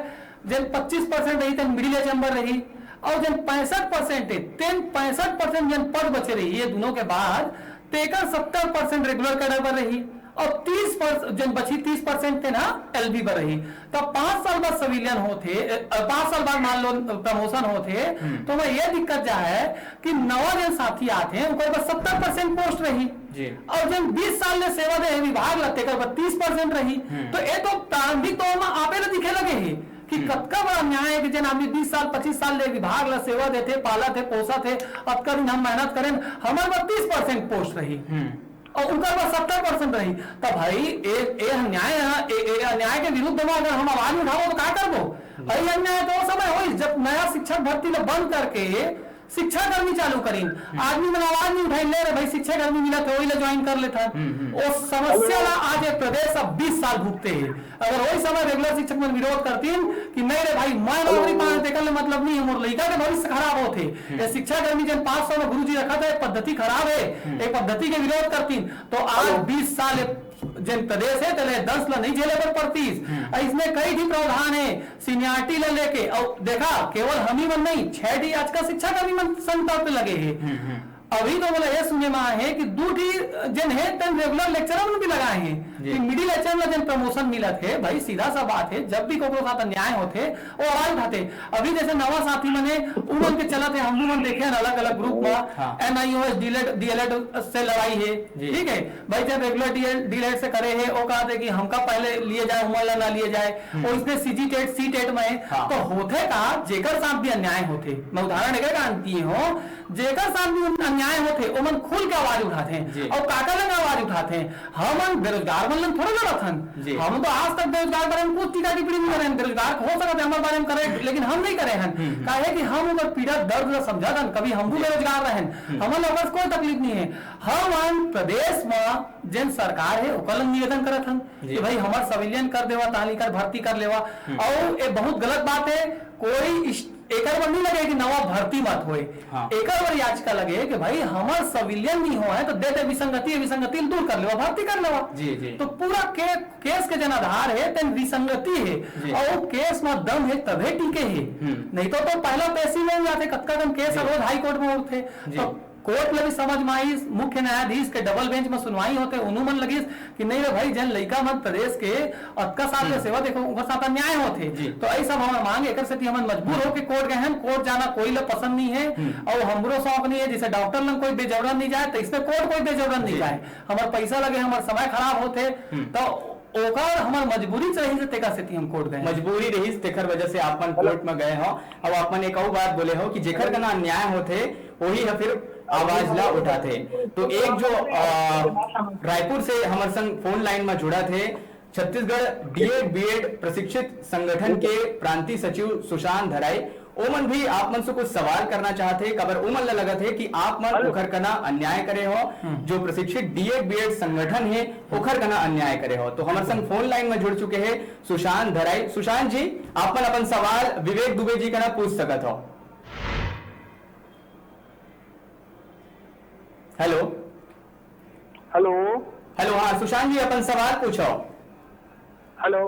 जिन 25% रही तो मिडिल चैम्बर रही, और जिन 65% है 65% जिन पद बचे रही, ये दोनों के बाद तेकर 70% रेगुलर कैडर पर रही, और 30% जन बची 30% थे ना LB पर रही। तो 5 साल बाद संविलियन होते, 5 साल बाद मान लो प्रमोशन होते, तो मैं ये दिक्कत जा है कि नवा जन साथी आते हैं उनके पास 70% पोस्ट रही, और जन 20 साल में सेवा दे विभाग लगते कर 30% रही। तो ये तो प्रारंभिक तौर में आपे दिखे लगे है कि कि कतका बड़ा अन्याय है कि जन आदमी 20 साल 25 साल ले विभाग ला सेवा देते, पाला थे, पोसा थे, अतका दिन हम मेहनत करें, हमारे पास 30% पोस्ट रही और उनका पास 70% रही। तो भाई अन्याय के विरुद्ध में अगर हम आवाज उठाओ तो क्या करबो? अरे अन्याय तो समय हो जब नया शिक्षक भर्ती ला बंद करके शिक्षा कर्मी चालू करी, आदमी में आवाज नहीं उठाई, ले रहे भाई शिक्षा कर्मी मिला तो वही ज्वाइन कर लेता। उस समस्या ला आज प्रदेश अब 20 साल भुगते हैं। अगर वही समय रेगुलर शिक्षक में विरोध करती कि नहीं रे भाई मैं नौकरी पाने देखने मतलब नहीं है, मोर लड़का के भविष्य खराब होते, ये शिक्षा कर्मी जन 500 में गुरुजी रखा था, पद्धति खराब है, एक पद्धति के विरोध करती तो आज 20 साल जन प्रदेश है तले 10 ला नहीं झेले पर पड़ती। इसमें कई भी प्रावधान है सीनियरिटी ले लेके, और देखा केवल हम ही मन नहीं 6 आज का शिक्षा का भी मन संकट पे लगे हैं। अभी तो बोला ये सुनने में आए हैं कि दूठी जन है तन रेगुलर लेक्चरर में भी लगाए हैं कि मिडिल लेक्चर में जन प्रमोशन मिला थे। भाई सीधा सा बात है, जब भी कोई साथ अन्याय होते वो आवाज उठाते। अभी जैसे नवा साथी मने उमन के चला थे, हम लोग देखे अलग अलग ग्रुप में NIOS डीएलएड से लड़ाई है, ठीक है भाई जब रेगुलर डीएलएड से करे है वो कहा थे कि हमका पहले लिए जाए उमर ना लिए जाए, और इसमें CGTET सीटेट में तो होते का जेकर साथ भी अन्याय होते। मैं उदाहरण देकर जानती हूँ जेकर साथ भी अन्याय होते वो मन खुल के आवाज उठाते हैं और काका लग आवाज उठाते हैं। हम बेरोजगार मन थोड़ा लड़थन, हम तो आज तक बेरोजगार बारे में कुछ टीका टिप्पणी नहीं करे, बेरोजगार हो सकते हमारे बारे में करे लेकिन हम नहीं करे हैं। काहे कि हम उनका पीड़ा दर्द समझा था, कभी हम भी बेरोजगार रहे, हमारे लोगों कोई तकलीफ नहीं है। हम प्रदेश में जिन सरकार है ओकर निवेदन करत हन कि भाई हमार सविलियन कर देवा, ताली कर भर्ती कर लेवा। और ये बहुत गलत बात है, कोई एकर पर नहीं लगे कि नवा भर्ती मत होए, एकर पर याचिका लगे कि भाई हमार सविलियन नहीं हुआ है तो दे विसंगति दूर कर लेवा, भर्ती कर लेवा। तो पूरा केस के जन आधार है तेन विसंगति है और केस में दम है तभी टिके है, नहीं तो पहला पेशी में जाते कतका दम केस रोज हाई कोर्ट में उठते। तो कोर्ट लगी समझ में आई, मुख्य न्यायाधीश के डबल बेंच में सुनवाई होते, उन्होंने लगी कि नहीं रे भाई जन लड़का मत प्रदेश के अतका साल के सेवा देखो उनका साथ अन्याय होते। तो ऐसा हमारा मांग एक से हम मजबूर होकर कोर्ट गए हैं। कोर्ट जाना कोई लोग पसंद नहीं है और हमरो शौक नहीं है, जैसे डॉक्टर लोग कोई बेजबरन नहीं जाए तो इसमें कोर्ट कोई बेजबरन नहीं जाए। हमारे पैसा लगे, हमारे समय खराब होते तो ओकर हमार मजबूरी रही से तेका से हम कोर्ट गए, मजबूरी रही तेकर वजह से आपन कोर्ट में गए हो। अब आपन एक और बात बोले हो कि जेकर का अन्याय होते वही है फिर आवाज ला उठाते। तो एक जो रायपुर से हमारे संग फोन लाइन में जुड़ा थे छत्तीसगढ़ BEd प्रशिक्षित संगठन के प्रांतीय सचिव सुशांत धराई, ओमन भी आप मन से कुछ सवाल करना चाहते कबर ओमन लगा थे कि आप मन उखर कना अन्याय करे हो, जो प्रशिक्षित BEd संगठन है उखर कना अन्याय करे हो। तो हमारे संग फोन लाइन में जुड़ चुके हैं सुशांत धराई। सुशांत जी आप मन अपन सवाल विवेक दुबे जी कना पूछ सकत हो। हेलो हेलो हेलो, हाँ सुशांत जी अपन सवाल पूछो। हेलो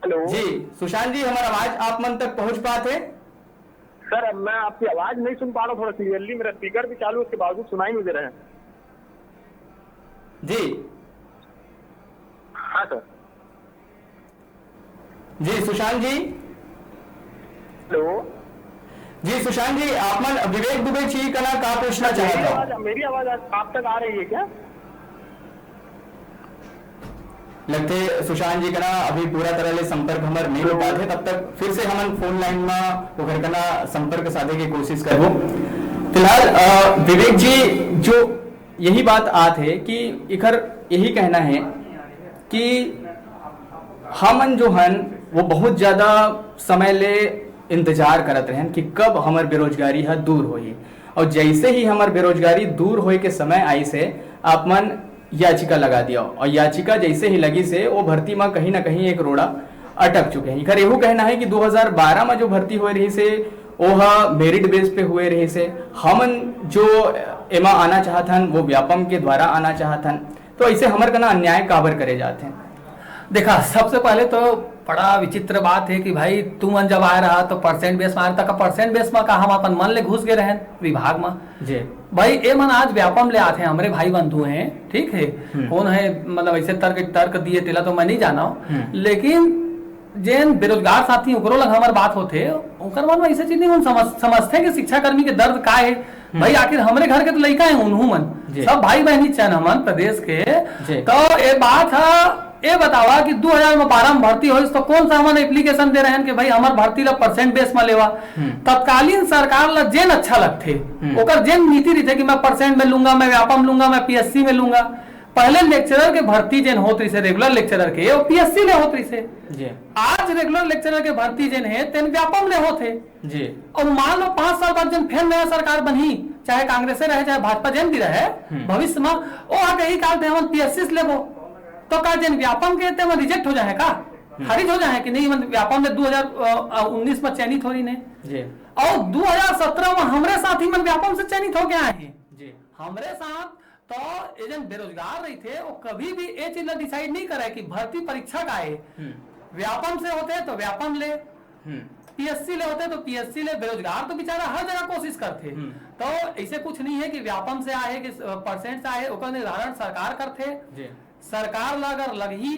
हेलो जी सुशांत जी हमारा आवाज आप मन तक पहुंच पाते? सर अब मैं आपकी आवाज नहीं सुन पा रहा हूँ थोड़ा क्लियरली, मेरा स्पीकर भी चालू उसके बावजूद सुनाई नहीं दे रहे हैं। जी हाँ सर। जी सुशांत जी। हेलो जी सुशांत जी आप मन विवेक दुबे जी का ना क्या पूछना चाहते हो? मेरी आवाज आप तक आ रही है क्या? लगते सुशांत जी का ना अभी पूरा तरह से संपर्क हमारे नहीं हो पाते, तब तक फिर से हम फोन लाइन में उधर का ना संपर्क साधे की कोशिश करो। फिलहाल विवेक जी जो यही बात आते कि इखर यही कहना है कि हमन जो हन वो बहुत ज्यादा समय ले इंतजार करत रहे कि कब हमार बेरोजगारी है दूर होई, और जैसे ही हमार बेरोजगारी दूर होए के समय आई से आप मन याचिका लगा दिया, और याचिका जैसे ही लगी से वो भर्ती में कहीं ना कहीं एक रोड़ा अटक चुके हैं। इखर एहू कहना है कि 2012 में जो भर्ती हुए रही से वो मेरिट बेस पे हुए रही से, हमन जो एमा आना चाहतन वो व्यापम के द्वारा आना चाहतन, तो ऐसे हमार कना अन्याय काबर करे जाते हैं? देखा सबसे पहले तो बड़ा विचित्र बात है कि भाई तू मन जब आए रहा तो परसेंट बेस में आया तक परसेंट बेस में का हम अपन मन ले घुस गए रहे विभाग में जी। भाई ए मन आज व्यापम ले आते हैं, हमारे भाई बंधु हैं, ठीक है कौन है मतलब ऐसे तर्क दिए तेला तो मैं नहीं जाना हूँ, लेकिन जिन बेरोजगार साथी उकरो लग हमारे बात होते उनकर मन में ऐसे चीज नहीं समझते कि शिक्षा कर्मी के दर्द का है। भाई आखिर हमारे घर के तो लड़का है उन्हों मन सब भाई बहनी चैन हमन प्रदेश के, तो ये बात है ये बतावा कि 2012 में भर्ती हो तो कौन सा हमन एप्लीकेशन दे रहे हैं कि भाई हमार भर्ती ला परसेंट बेस में लेवा। तत्कालीन सरकार ला जेन अच्छा लगते ओकर जेन नीति रही थे कि मैं परसेंट में लूंगा, मैं व्यापम लूंगा, मैं पीएससी में लूंगा। पहले लेक्चरर के भर्ती जेन होत रही से रेगुलर लेक्चरर के वो पीएससी ले होत रही से। आज रेगुलर लेक्चरर के भर्ती जेन है तेन व्यापम ले होते जी। और मान लो 5 साल बाद जन फिर नया सरकार बनी, चाहे कांग्रेस रहे चाहे भाजपा जेन भी रहे, भविष्य में वो आगे ही काल हम पीएससी से लेबो तो का जेन व्यापम के ते रिजेक्ट हो जाए का, खारिज हो जाए कि नहीं। व्यापम में 2019 में चयनित हो रही ने और 2017 में हमरे साथ ही मन व्यापम से चयनित हो गया है जी। हमरे साथ तो एजेंट बेरोजगार रही थे वो कभी भी ये चीज डिसाइड नहीं करे कि भर्ती परीक्षा का है व्यापम से होते तो व्यापम ले, पीएससी ले होते तो पीएससी ले। बेरोजगार तो बेचारा हर जगह कोशिश करते तो ऐसे कुछ नहीं है कि व्यापम से आए कि परसेंट से आए, ओकर निर्धारण सरकार करते। सरकार ला अगर लगी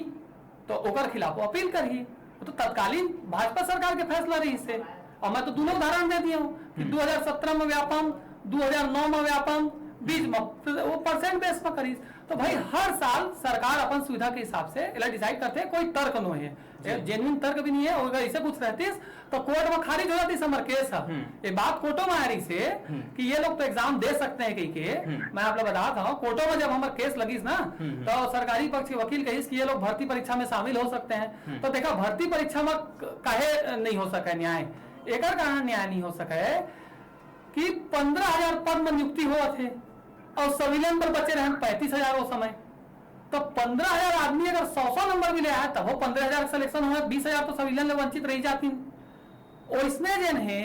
तो ओकर खिलाफ अपील करी, तो तत्कालीन भाजपा सरकार के फैसला रही से। और मैं तो दोनों उदाहरण दे दिया हूँ कि 2017 में व्यापम, 2009 में व्यापम, बीच में वो परसेंट बेस पर करी। तो भाई हर साल सरकार अपन सुविधा के हिसाब से डिसाइड करते है, कोई तर्क नहीं है, जेन्युइन तर्क भी नहीं है। अगर ऐसे कुछ रहती तो कोर्ट में खारिज हो जाती समर केस है। ये बात कोर्टों में आ रही से कि ये लोग तो एग्जाम दे सकते हैं कहीं के। मैं आप लोग बताता हूँ कोर्टों में जब हमारे केस लगीस ना तो सरकारी पक्ष के वकील कही कि ये लोग भर्ती परीक्षा में शामिल हो सकते हैं। तो देखा भर्ती परीक्षा में काहे नहीं हो सके न्याय, एक कारण न्याय नहीं हो सके कि 15,000 पद में नियुक्ति हुआ थे और संविलियन पर बचे रहे 35,000 वो समय। तो 15,000 आदमी अगर 100 नंबर भी ले आया तब वो 15,000 सिलेक्शन हुआ, 20,000 तो संविलियन में वंचित रही जाती। और इसमें जेन है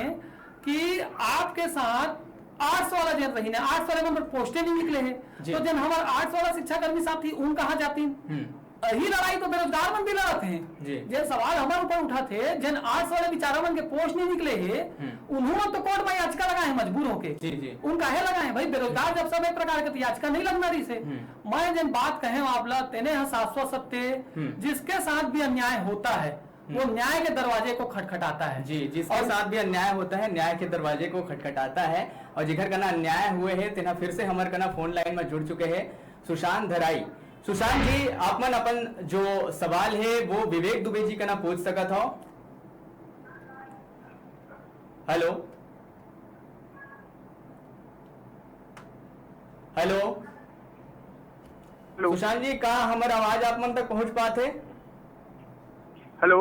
कि आपके साथ 800 वाला जेन रही ने 800 वाले नंबर पोस्टें नहीं निकले हैं, तो जेन हमारे 800 वाला शिक्षा कर्मी साथी उन कहाँ जाती। यही लड़ाई तो बेरोजगार मन भी लड़ते हैं। जे सवाल हमारे ऊपर उठा थे जिन 800 वाले बेचारा मन के पोस्ट नहीं निकले हैं उन्होंने तो कोर्ट में याचिका लगाए मजबूर होके। उनका है लगाए भाई बेरोजगार जब सब एक प्रकार के तो याचिका नहीं लगना रही से। मैं जिन बात कहे आप तेने शाश्वत सत्य जिसके साथ भी अन्याय होता है वो न्याय के दरवाजे को खटखटाता है जी। जिसके साथ भी अन्याय होता है न्याय के दरवाजे को खटखटाता है। और जिधर कना अन्याय हुए है तेना फिर से हमारे कना फोन लाइन में जुड़ चुके हैं सुशांत धराई। सुशांत जी आप मन अपन जो सवाल है वो विवेक दुबे जी कना पूछ सकत हो। हेलो हेलो सुशांत जी कहा हमारा आवाज आप मन तक पहुंच पाते? हेलो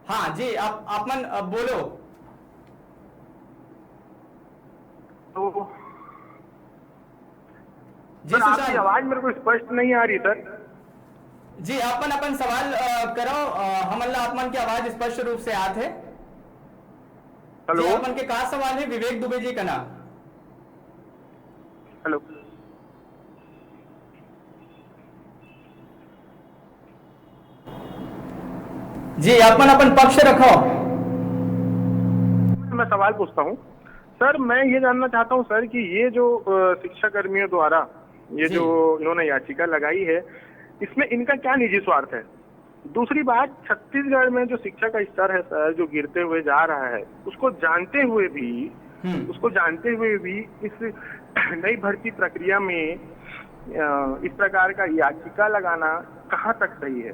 हाँ जी आप मन अब बोलो। तो जी आपकी आवाज मेरे को स्पष्ट नहीं आ रही सर। जी अपन सवाल करो हमला आपमन की आवाज स्पष्ट रूप से आते। हेलो अपन के का सवाल है विवेक दुबे जी का नाम। हेलो जी अपन पक्ष रखो। मैं सवाल पूछता हूँ सर। मैं ये जानना चाहता हूँ सर कि ये जो शिक्षा कर्मियों द्वारा ये जो इन्होंने याचिका लगाई है इसमें इनका क्या निजी स्वार्थ है? दूसरी बात छत्तीसगढ़ में जो शिक्षा का स्तर है सर जो गिरते हुए जा रहा है उसको जानते हुए भी इस नई भर्ती प्रक्रिया में इस प्रकार का याचिका लगाना कहाँ तक सही है?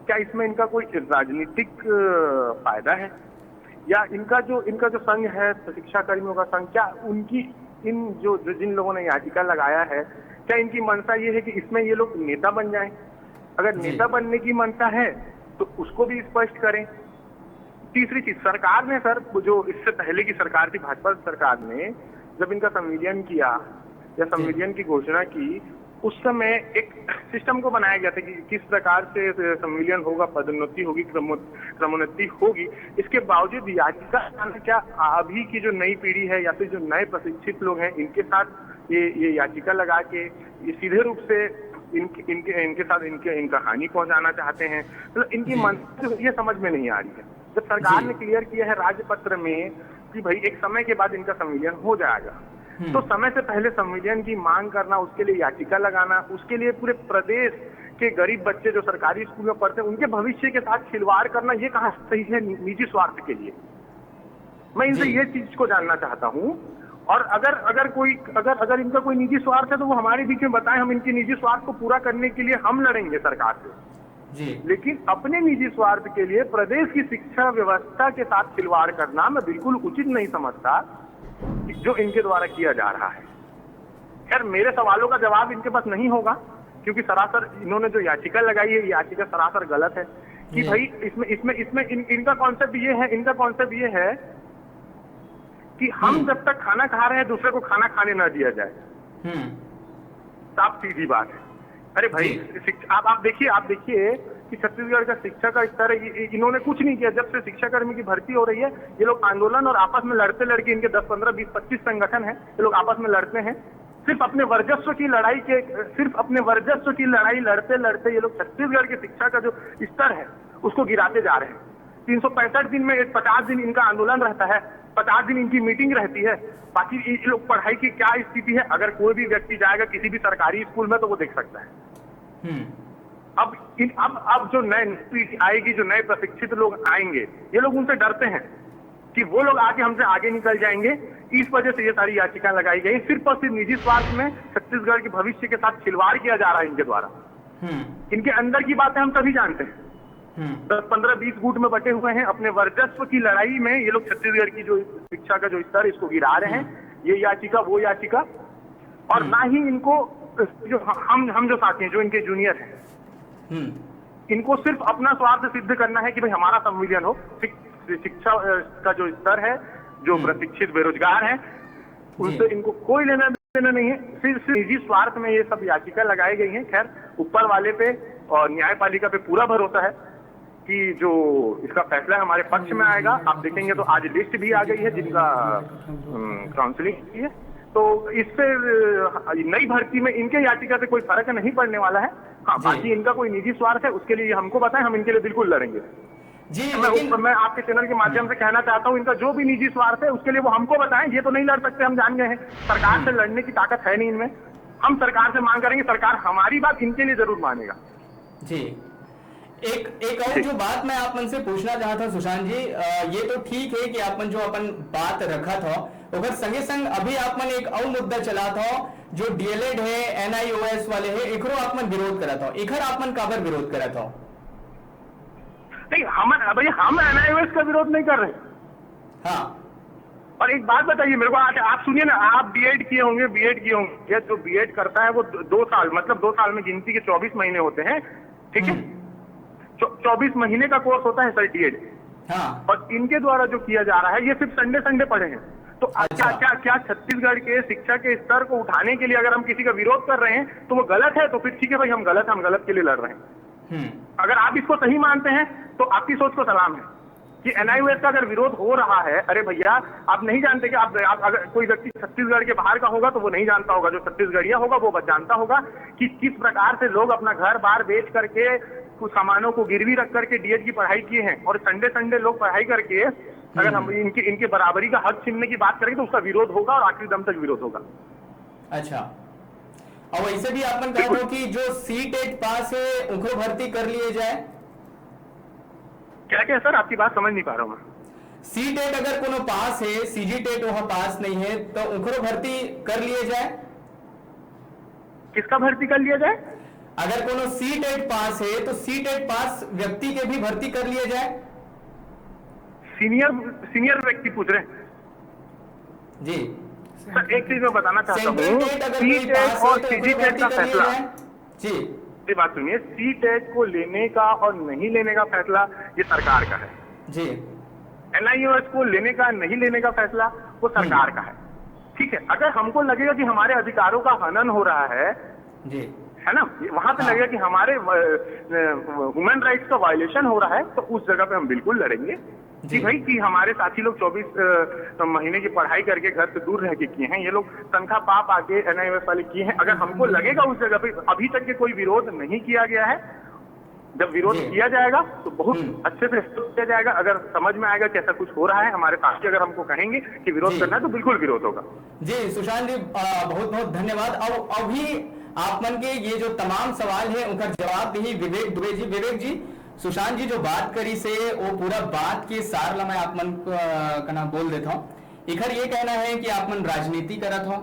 क्या इसमें इनका कोई राजनीतिक फायदा है या इनका जो संघ है शिक्षा कर्मियों का संघ क्या उनकी इन जो जिन लोगों ने याचिका लगाया है क्या इनकी मंशा ये है कि इसमें ये लोग नेता बन जाएं? अगर नेता बनने की मंशा है तो उसको भी स्पष्ट करें। तीसरी चीज सरकार ने सर जो इससे पहले की सरकार थी भाजपा सरकार ने जब इनका संविलियन किया या संविलियन की घोषणा की उस समय एक सिस्टम को बनाया गया था कि किस प्रकार से संविलियन होगा, पदोन्नति होगी, क्रमोन्नति होगी। इसके बावजूद याचिका क्या अभी की जो नई पीढ़ी है या फिर जो नए प्रशिक्षित लोग हैं इनके साथ ये याचिका लगा के ये सीधे रूप से इनके साथ इनका हानि पहुंचाना चाहते हैं? मतलब इनकी मंशा ये समझ में नहीं आ रही है। जब सरकार ने क्लियर किया है राजपत्र में कि भाई एक समय के बाद इनका संविलियन हो जाएगा तो समय से पहले संविलियन की मांग करना, उसके लिए याचिका लगाना, उसके लिए पूरे प्रदेश के गरीब बच्चे जो सरकारी स्कूल में पढ़ते हैं उनके भविष्य के साथ खिलवाड़ करना ये कहाँ सही है निजी स्वार्थ के लिए? मैं इनसे ये चीज को जानना चाहता हूँ। और अगर इनका कोई निजी स्वार्थ है तो वो हमारे बीच में बताएं, हम इनके निजी स्वार्थ को पूरा करने के लिए हम लड़ेंगे सरकार से। जी। लेकिन अपने निजी स्वार्थ के लिए प्रदेश की शिक्षा व्यवस्था के साथ खिलवाड़ करना मैं बिल्कुल उचित नहीं समझता जो इनके द्वारा किया जा रहा है। खैर मेरे सवालों का जवाब इनके पास नहीं होगा, क्योंकि सरासर इन्होंने जो याचिका लगाई है, याचिका सरासर गलत है कि भाई इसमें इनका कॉन्सेप्ट ये है कि हम जब तक खाना खा रहे हैं दूसरे को खाना खाने ना दिया जाए। साफ सीधी बात है। अरे भाई आप देखिए कि छत्तीसगढ़ का शिक्षा का स्तर है, इन्होंने कुछ नहीं किया। जब से शिक्षा कर्मी की भर्ती हो रही है, ये लोग आंदोलन और आपस में लड़ते लड़के, इनके 10, 15, 20, 25 संगठन है, ये लोग आपस में लड़ते हैं। सिर्फ अपने वर्चस्व की लड़ाई लड़ते लड़ते ये लोग छत्तीसगढ़ की शिक्षा का जो स्तर है उसको गिराते जा रहे हैं। 365 दिन में 50 दिन इनका आंदोलन रहता है, 50 दिन इनकी मीटिंग रहती है। बाकी ये लोग पढ़ाई की क्या स्थिति है, अगर कोई भी व्यक्ति जाएगा किसी भी सरकारी स्कूल में तो वो देख सकता है। अब जो नए पीढ़ी आएगी, जो नए प्रशिक्षित लोग आएंगे, ये लोग उनसे डरते हैं कि वो लोग आके हमसे आगे निकल जाएंगे। इस वजह से ये सारी याचिका लगाई गई, सिर्फ और सिर्फ निजी स्वार्थ में छत्तीसगढ़ के भविष्य के साथ खिलवाड़ किया जा रहा है इनके द्वारा। इनके अंदर की बातें हम सभी जानते हैं। 10, 15, 20 गुट में बटे हुए हैं। अपने वर्चस्व की लड़ाई में ये लोग छत्तीसगढ़ की जो शिक्षा का जो स्तर इसको गिरा रहे हैं। ये याचिका वो याचिका, और ना ही इनको जो हम जो साथी हैं, जो इनके जूनियर हैं, इनको सिर्फ अपना स्वार्थ सिद्ध करना है कि भाई हमारा संविलियन हो। शिक्षा का जो स्तर है, जो प्रशिक्षित बेरोजगार है, उनसे इनको कोई लेना देना नहीं है। सिर्फ निजी स्वार्थ में ये सब याचिका लगाई गई हैं। खैर ऊपर वाले पे और न्यायपालिका पे पूरा भरोसा है कि जो इसका फैसला हमारे पक्ष में आएगा। आप देखेंगे तो आज लिस्ट भी आ गई है जिनका काउंसलिंग की है, तो इससे नई भर्ती में इनके याचिका से कोई फर्क नहीं पड़ने वाला है। हाँ, बाकी इनका कोई निजी स्वार्थ है, उसके लिए हमको बताएं, हम इनके लिए बिल्कुल लड़ेंगे जी। मैं आपके चैनल के माध्यम से कहना चाहता हूँ, इनका जो भी निजी स्वार्थ है उसके लिए वो हमको बताएं। ये तो नहीं लड़ सकते, हम जान गए हैं। सरकार से लड़ने की ताकत है नहीं इनमें। हम सरकार से मांग करेंगे, सरकार हमारी बात इनके लिए जरूर मानेगा। जी, एक और जो बात मैं आप मन से पूछना चाहता सुशांत जी, ये तो ठीक है कि आपन जो अपन बात रखा था, अगर संगे संग अभी आपन एक और मुद्दा चला था, जो डीएलएड है, NIOS वाले है, एकरो आपन विरोध करा था। एकर आपन काबर विरोध करा था? नहीं, हम NIOS का विरोध नहीं कर रहे। हाँ, और एक बात बताइए मेरे को, आप सुनिए ना, आप बीएड किए होंगे। जो बीएड करता है वो 2 साल, मतलब 2 साल में गिनती के 24 महीने होते हैं, ठीक है। 24 महीने का कोर्स होता है सर डीएड। हाँ। और इनके द्वारा जो किया जा रहा है, ये सिर्फ संडे पढ़े हैं। तो क्या छत्तीसगढ़ के शिक्षा के स्तर को उठाने के लिए अगर हम किसी का विरोध कर रहे हैं तो वो गलत है? तो फिर ठीक है भाई, हम गलत के लिए लड़ रहे हैं। अगर आप इसको सही मानते हैं तो आपकी सोच को सलाम है कि NIOS का अगर विरोध हो रहा है। अरे भैया, आप नहीं जानते कि आप अगर कोई व्यक्ति छत्तीसगढ़ के बाहर का होगा तो वो नहीं जानता होगा, जो छत्तीसगढ़िया होगा वो जानता होगा कि किस प्रकार से लोग अपना घर बार बेच करके, कुछ सामानों को गिरवी रख करके डीएड की पढ़ाई किए हैं। और संडे लोग पढ़ाई करके अगर हम इनके बराबरी का हक छीनने की बात करेंगे तो उसका विरोध होगा और आखिरी दम तक विरोध होगा। अच्छा, और वैसे भी आपन कह रहे हो कि जो CTET पास है उनको भर्ती कर लिए जाए। क्या सर, आपकी बात समझ नहीं पा रहा हूँ मैं। CTET अगर कोनो पास है, CGTET वहां पास नहीं है, तो उनको भर्ती कर लिए जाए। किसका भर्ती कर लिया जाए? अगर कोनो CTET पास है तो CTET पास व्यक्ति के भी भर्ती कर लिए जाए। सीनियर व्यक्ति पूछ रहे हैं जी सर। एक चीज मैं बताना चाहता हूँ, CTET और CGTET का फैसला जी, ये बात सुनिए, CTET को लेने का और नहीं लेने का फैसला ये सरकार का है जी। NIOS को लेने का नहीं लेने का फैसला वो सरकार का है, ठीक है। अगर हमको लगेगा कि हमारे अधिकारों का हनन हो रहा है जी, है ना, वहां पे लगेगा कि हमारे ह्यूमन राइट्स का वायलेशन हो रहा है, तो उस जगह पे हम बिल्कुल लड़ेंगे कि भाई कि हमारे साथी लोग 24 महीने की पढ़ाई करके घर से दूर रह के किए हैं, ये लोग तनख्वाह पाप आके NIOS वाले किए हैं। अगर हमको लगेगा उस जगह पे अभी तक के कोई विरोध नहीं किया गया है, जब विरोध किया जाएगा तो बहुत अच्छे से किया जाएगा। अगर समझ में आएगा कि ऐसा कुछ हो रहा है, हमारे साथी अगर हमको कहेंगे कि विरोध करना है तो बिल्कुल विरोध होगा। जी सुशांत जी, बहुत बहुत धन्यवाद। अब अभी आप मन के ये जो तमाम सवाल है उनका जवाब दी विवेक दुबे जी। विवेक जी, सुशांत जी जो बात करी से वो पूरा बात के सार ला मैं आप मन का नाम बोल देता हूँ। इखर ये कहना है कि आप मन राजनीति करत हो।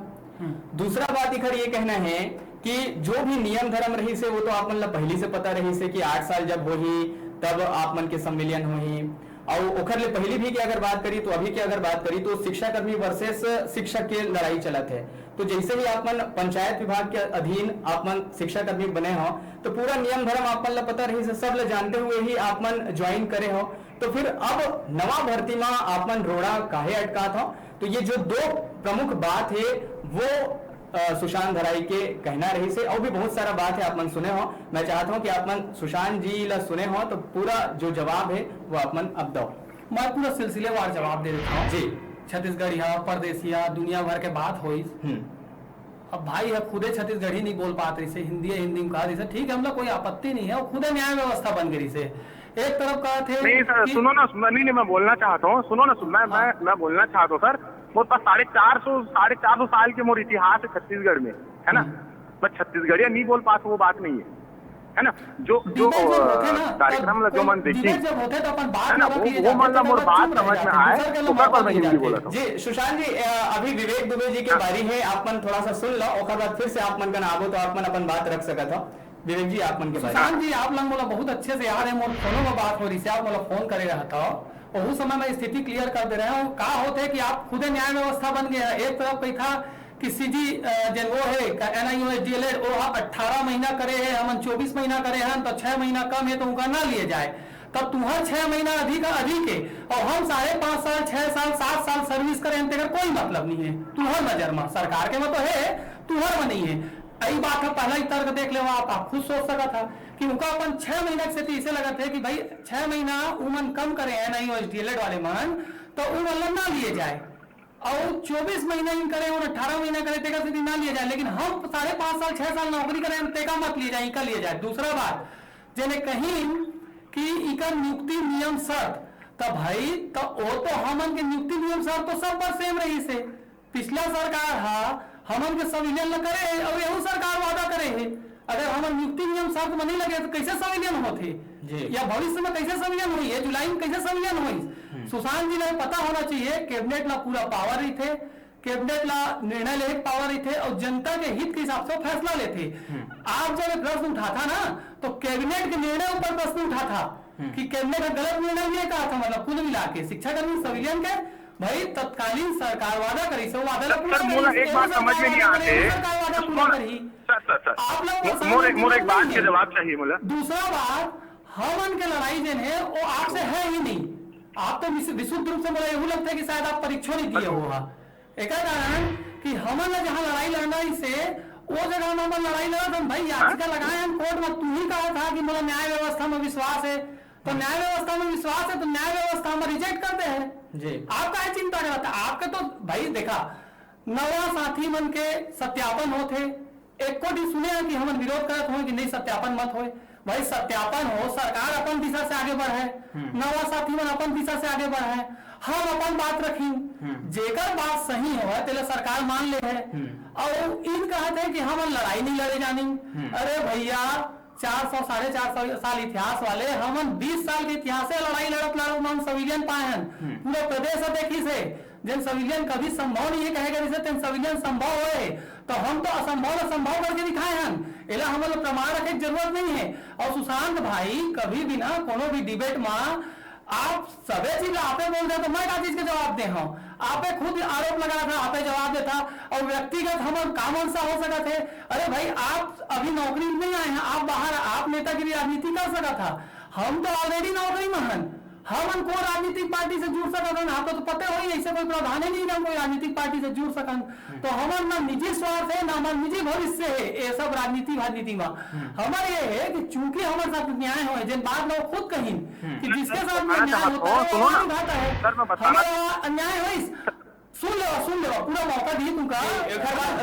दूसरा बात इखर ये कहना है कि जो भी नियम धर्म रही से वो तो आप मतलब पहले से पता रही से कि 8 साल जब होही तब आप मन के संविलियन होही और ओखर ले पहले भी की अगर बात करी तो अभी की अगर बात करी तो शिक्षा कर्मी वर्सेस शिक्षक के लड़ाई चलत है। तो जैसे ही आप मन पंचायत विभाग के अधीन आप मन शिक्षा कर्मी बने हो तो पूरा नियम धर्म आप मन ला पता रही से सब ले जानते हुए ही आप मन ज्वाइन करे हो। तो फिर अब नवा भर्ती में आप मन रोड़ा काहे अटका था। तो ये जो दो प्रमुख बात है वो सुशांत धराई के कहना रही से और भी बहुत सारा बात है आप मन सुने हो। मैं चाहता हूं कि आप मन सुशांत जी ला सुने हो तो पूरा जो जवाब है वो आप मन अब दो। मैं पूरा सिलसिलेवार जवाब दे देता हूँ जी। छत्तीसगढ़िया परदेसिया दुनिया भर के बात हुई। अब भाई है खुदे छत्तीसगढ़ी नहीं बोल पाते से हिंदी में कहा जैसे ठीक है हम लोग कोई आपत्ति नहीं है और खुदे न्याय व्यवस्था बन गई से एक तरफ कहा थे नहीं सर सुनो ना नहीं मैं बोलना चाहता हूँ सुनो ना मैं बोलना चाहता हूँ सर मोर पास 450 साल के मोर इतिहास है छत्तीसगढ़ में है ना। मैं छत्तीसगढ़िया नहीं बोल पाता वो बात नहीं है ना। जो कार्यक्रम जो मन देखी है ना वो मतलब मोर बात समझ में आए तो पर मैं हिंदी बोला था। जी सुशांत जी अभी विवेक दुबे जी के बारी है आप मन थोड़ा सा सुन लो और बाद फिर से आप मन का आबो तो आप मन अपन बात रख सकत हो। विवेक जी आप मन के बारे सुशांत जी आप लोग मोला बहुत अच्छे से याद है मोर फोनों में बात हो रही से आप मोला फोन करे रहा था और उस समय मैं स्थिति क्लियर कर दे रहा हूँ। कहा होते कि आप खुदे न्याय व्यवस्था बन गया। एक तरफ कही था कि सीजी जन वो है NIOSDLED वो 18 महीना करे है हम 24 महीना करे हैं तो 6 महीना कम है तो उनका ना लिए जाए तब तुम्हारा 6 महीना अधिक है और हम 5.5 साल 6 साल 7 साल सर्विस करें कोई मतलब नहीं है तुम्हार नजर में सरकार के में तो है तुम्हार में नहीं है। यही बात है पहला ही तर्क देख ले आप खुद सोच सका था कि उनका अपन 6 महीना से इसे लगा था कि भाई 6 महीना उमन कम करे NIOSDLED वाले मन तो उमन ना लिए जाए और 24 महीना इन करे और 18 महीना करे तेका से ना लिए जाए लेकिन हम 5.5 साल 6 साल नौकरी करें तेका मत लिए जाए इका लिए जाए। दूसरा बात जिन्हें कहीं कि इका नियुक्ति नियम शर्त तो भाई तो वो तो हमन के नियुक्ति नियम शर्त तो सब पर सेम रही से पिछला सरकार हमन के संविलियन न करे और यही सरकार वादा करे है अगर हमन नियुक्ति नियम शर्त में नहीं लगे तो कैसे संविलियन होते या भविष्य में कैसे संविलियन हुई है जुलाई में कैसे संविलियन हुई। सुशांत जी ने पता होना चाहिए कैबिनेट ला पूरा पावर रही थे कैबिनेट ला निर्णय लेने पावर रही थे और जनता के हित के हिसाब से फैसला लेते। आप जब प्रश्न उठा था ना तो कैबिनेट के निर्णय ऊपर प्रश्न उठा था कि कैबिनेट का गलत निर्णय ये कहा था मतलब कुल मिला के शिक्षा कर्मी संविलियन के भाई तत्कालीन सरकार वादा करी सो वादा एक बात समझ में नहीं आते मोर एक बात के जवाब चाहिए मुझे। दूसरा बात हमन के लड़ाई जो है वो आपसे है ही नहीं आप तो विशुद्ध रूप से मुझे लगता है कि शायद आप परीक्षा नहीं दिए हुआ एक कारण कि हमन जहाँ लड़ाई लड़ना से वो जगह में हम लड़ाई लड़ा तो भाई याचिका लगाए हम कोर्ट में तू ही कहा था कि मुझे न्याय व्यवस्था में विश्वास है तो न्याय व्यवस्था में विश्वास है तो न्याय व्यवस्था में रिजेक्ट करते हैं जी। आप क्या चिंता करता आपके तो भाई देखा नवा साथी मन के सत्यापन होते एक को भी सुने कि हम विरोध करत हो कि नहीं सत्यापन मत हो भाई सत्यापन हो सरकार अपन दिशा से आगे बढ़े नवा साथी मन अपन दिशा से आगे बढ़े हम अपन बात रखी जेकर बात सही हो तेरे सरकार मान ले है और इन कहते हैं कि हम लड़ाई नहीं लड़े जानी। अरे भैया 400 450 साल इतिहास वाले हम 20 साल के इतिहास से लड़ाई लड़त हम संविलियन पाए हैं पूरे प्रदेश देखी से जिन संविलियन कभी संभव नहीं है कहेगा जैसे तेन संविलियन संभव है तो हम तो असंभव करके दिखाए हैं इला हम लोग प्रमाण रखे जरूरत नहीं है। और सुशांत भाई कभी भी ना कोनो भी डिबेट में आप सभी चीज आपे बोल रहे तो मैं क्या चीज के जवाब दे हूँ आपे खुद आरोप लगा था आपे जवाब देता और व्यक्तिगत हम कामन सा हो सका थे। अरे भाई आप अभी नौकरी नहीं आए हैं आप बाहर आप नेतागिरी राजनीति कर सका था हम तो ऑलरेडी नौकरी में हैं हम को राजनीतिक पार्टी से जुड़ सकन आपको तो पता हो ऐसे कोई प्रावधान नहीं है कोई राजनीतिक पार्टी से जुड़ सकन तो हमारे ना निजी स्वार्थ है ना हमारे निजी भविष्य है ये सब राजनीति में हमारे ये है कि चूंकि हमारे साथ न्याय हो जिन बात लोग खुद कहीं कि जिसके साथ न्याय होता है हमारा अन्याय हो सुन लो पूरा मौका दिए तुमका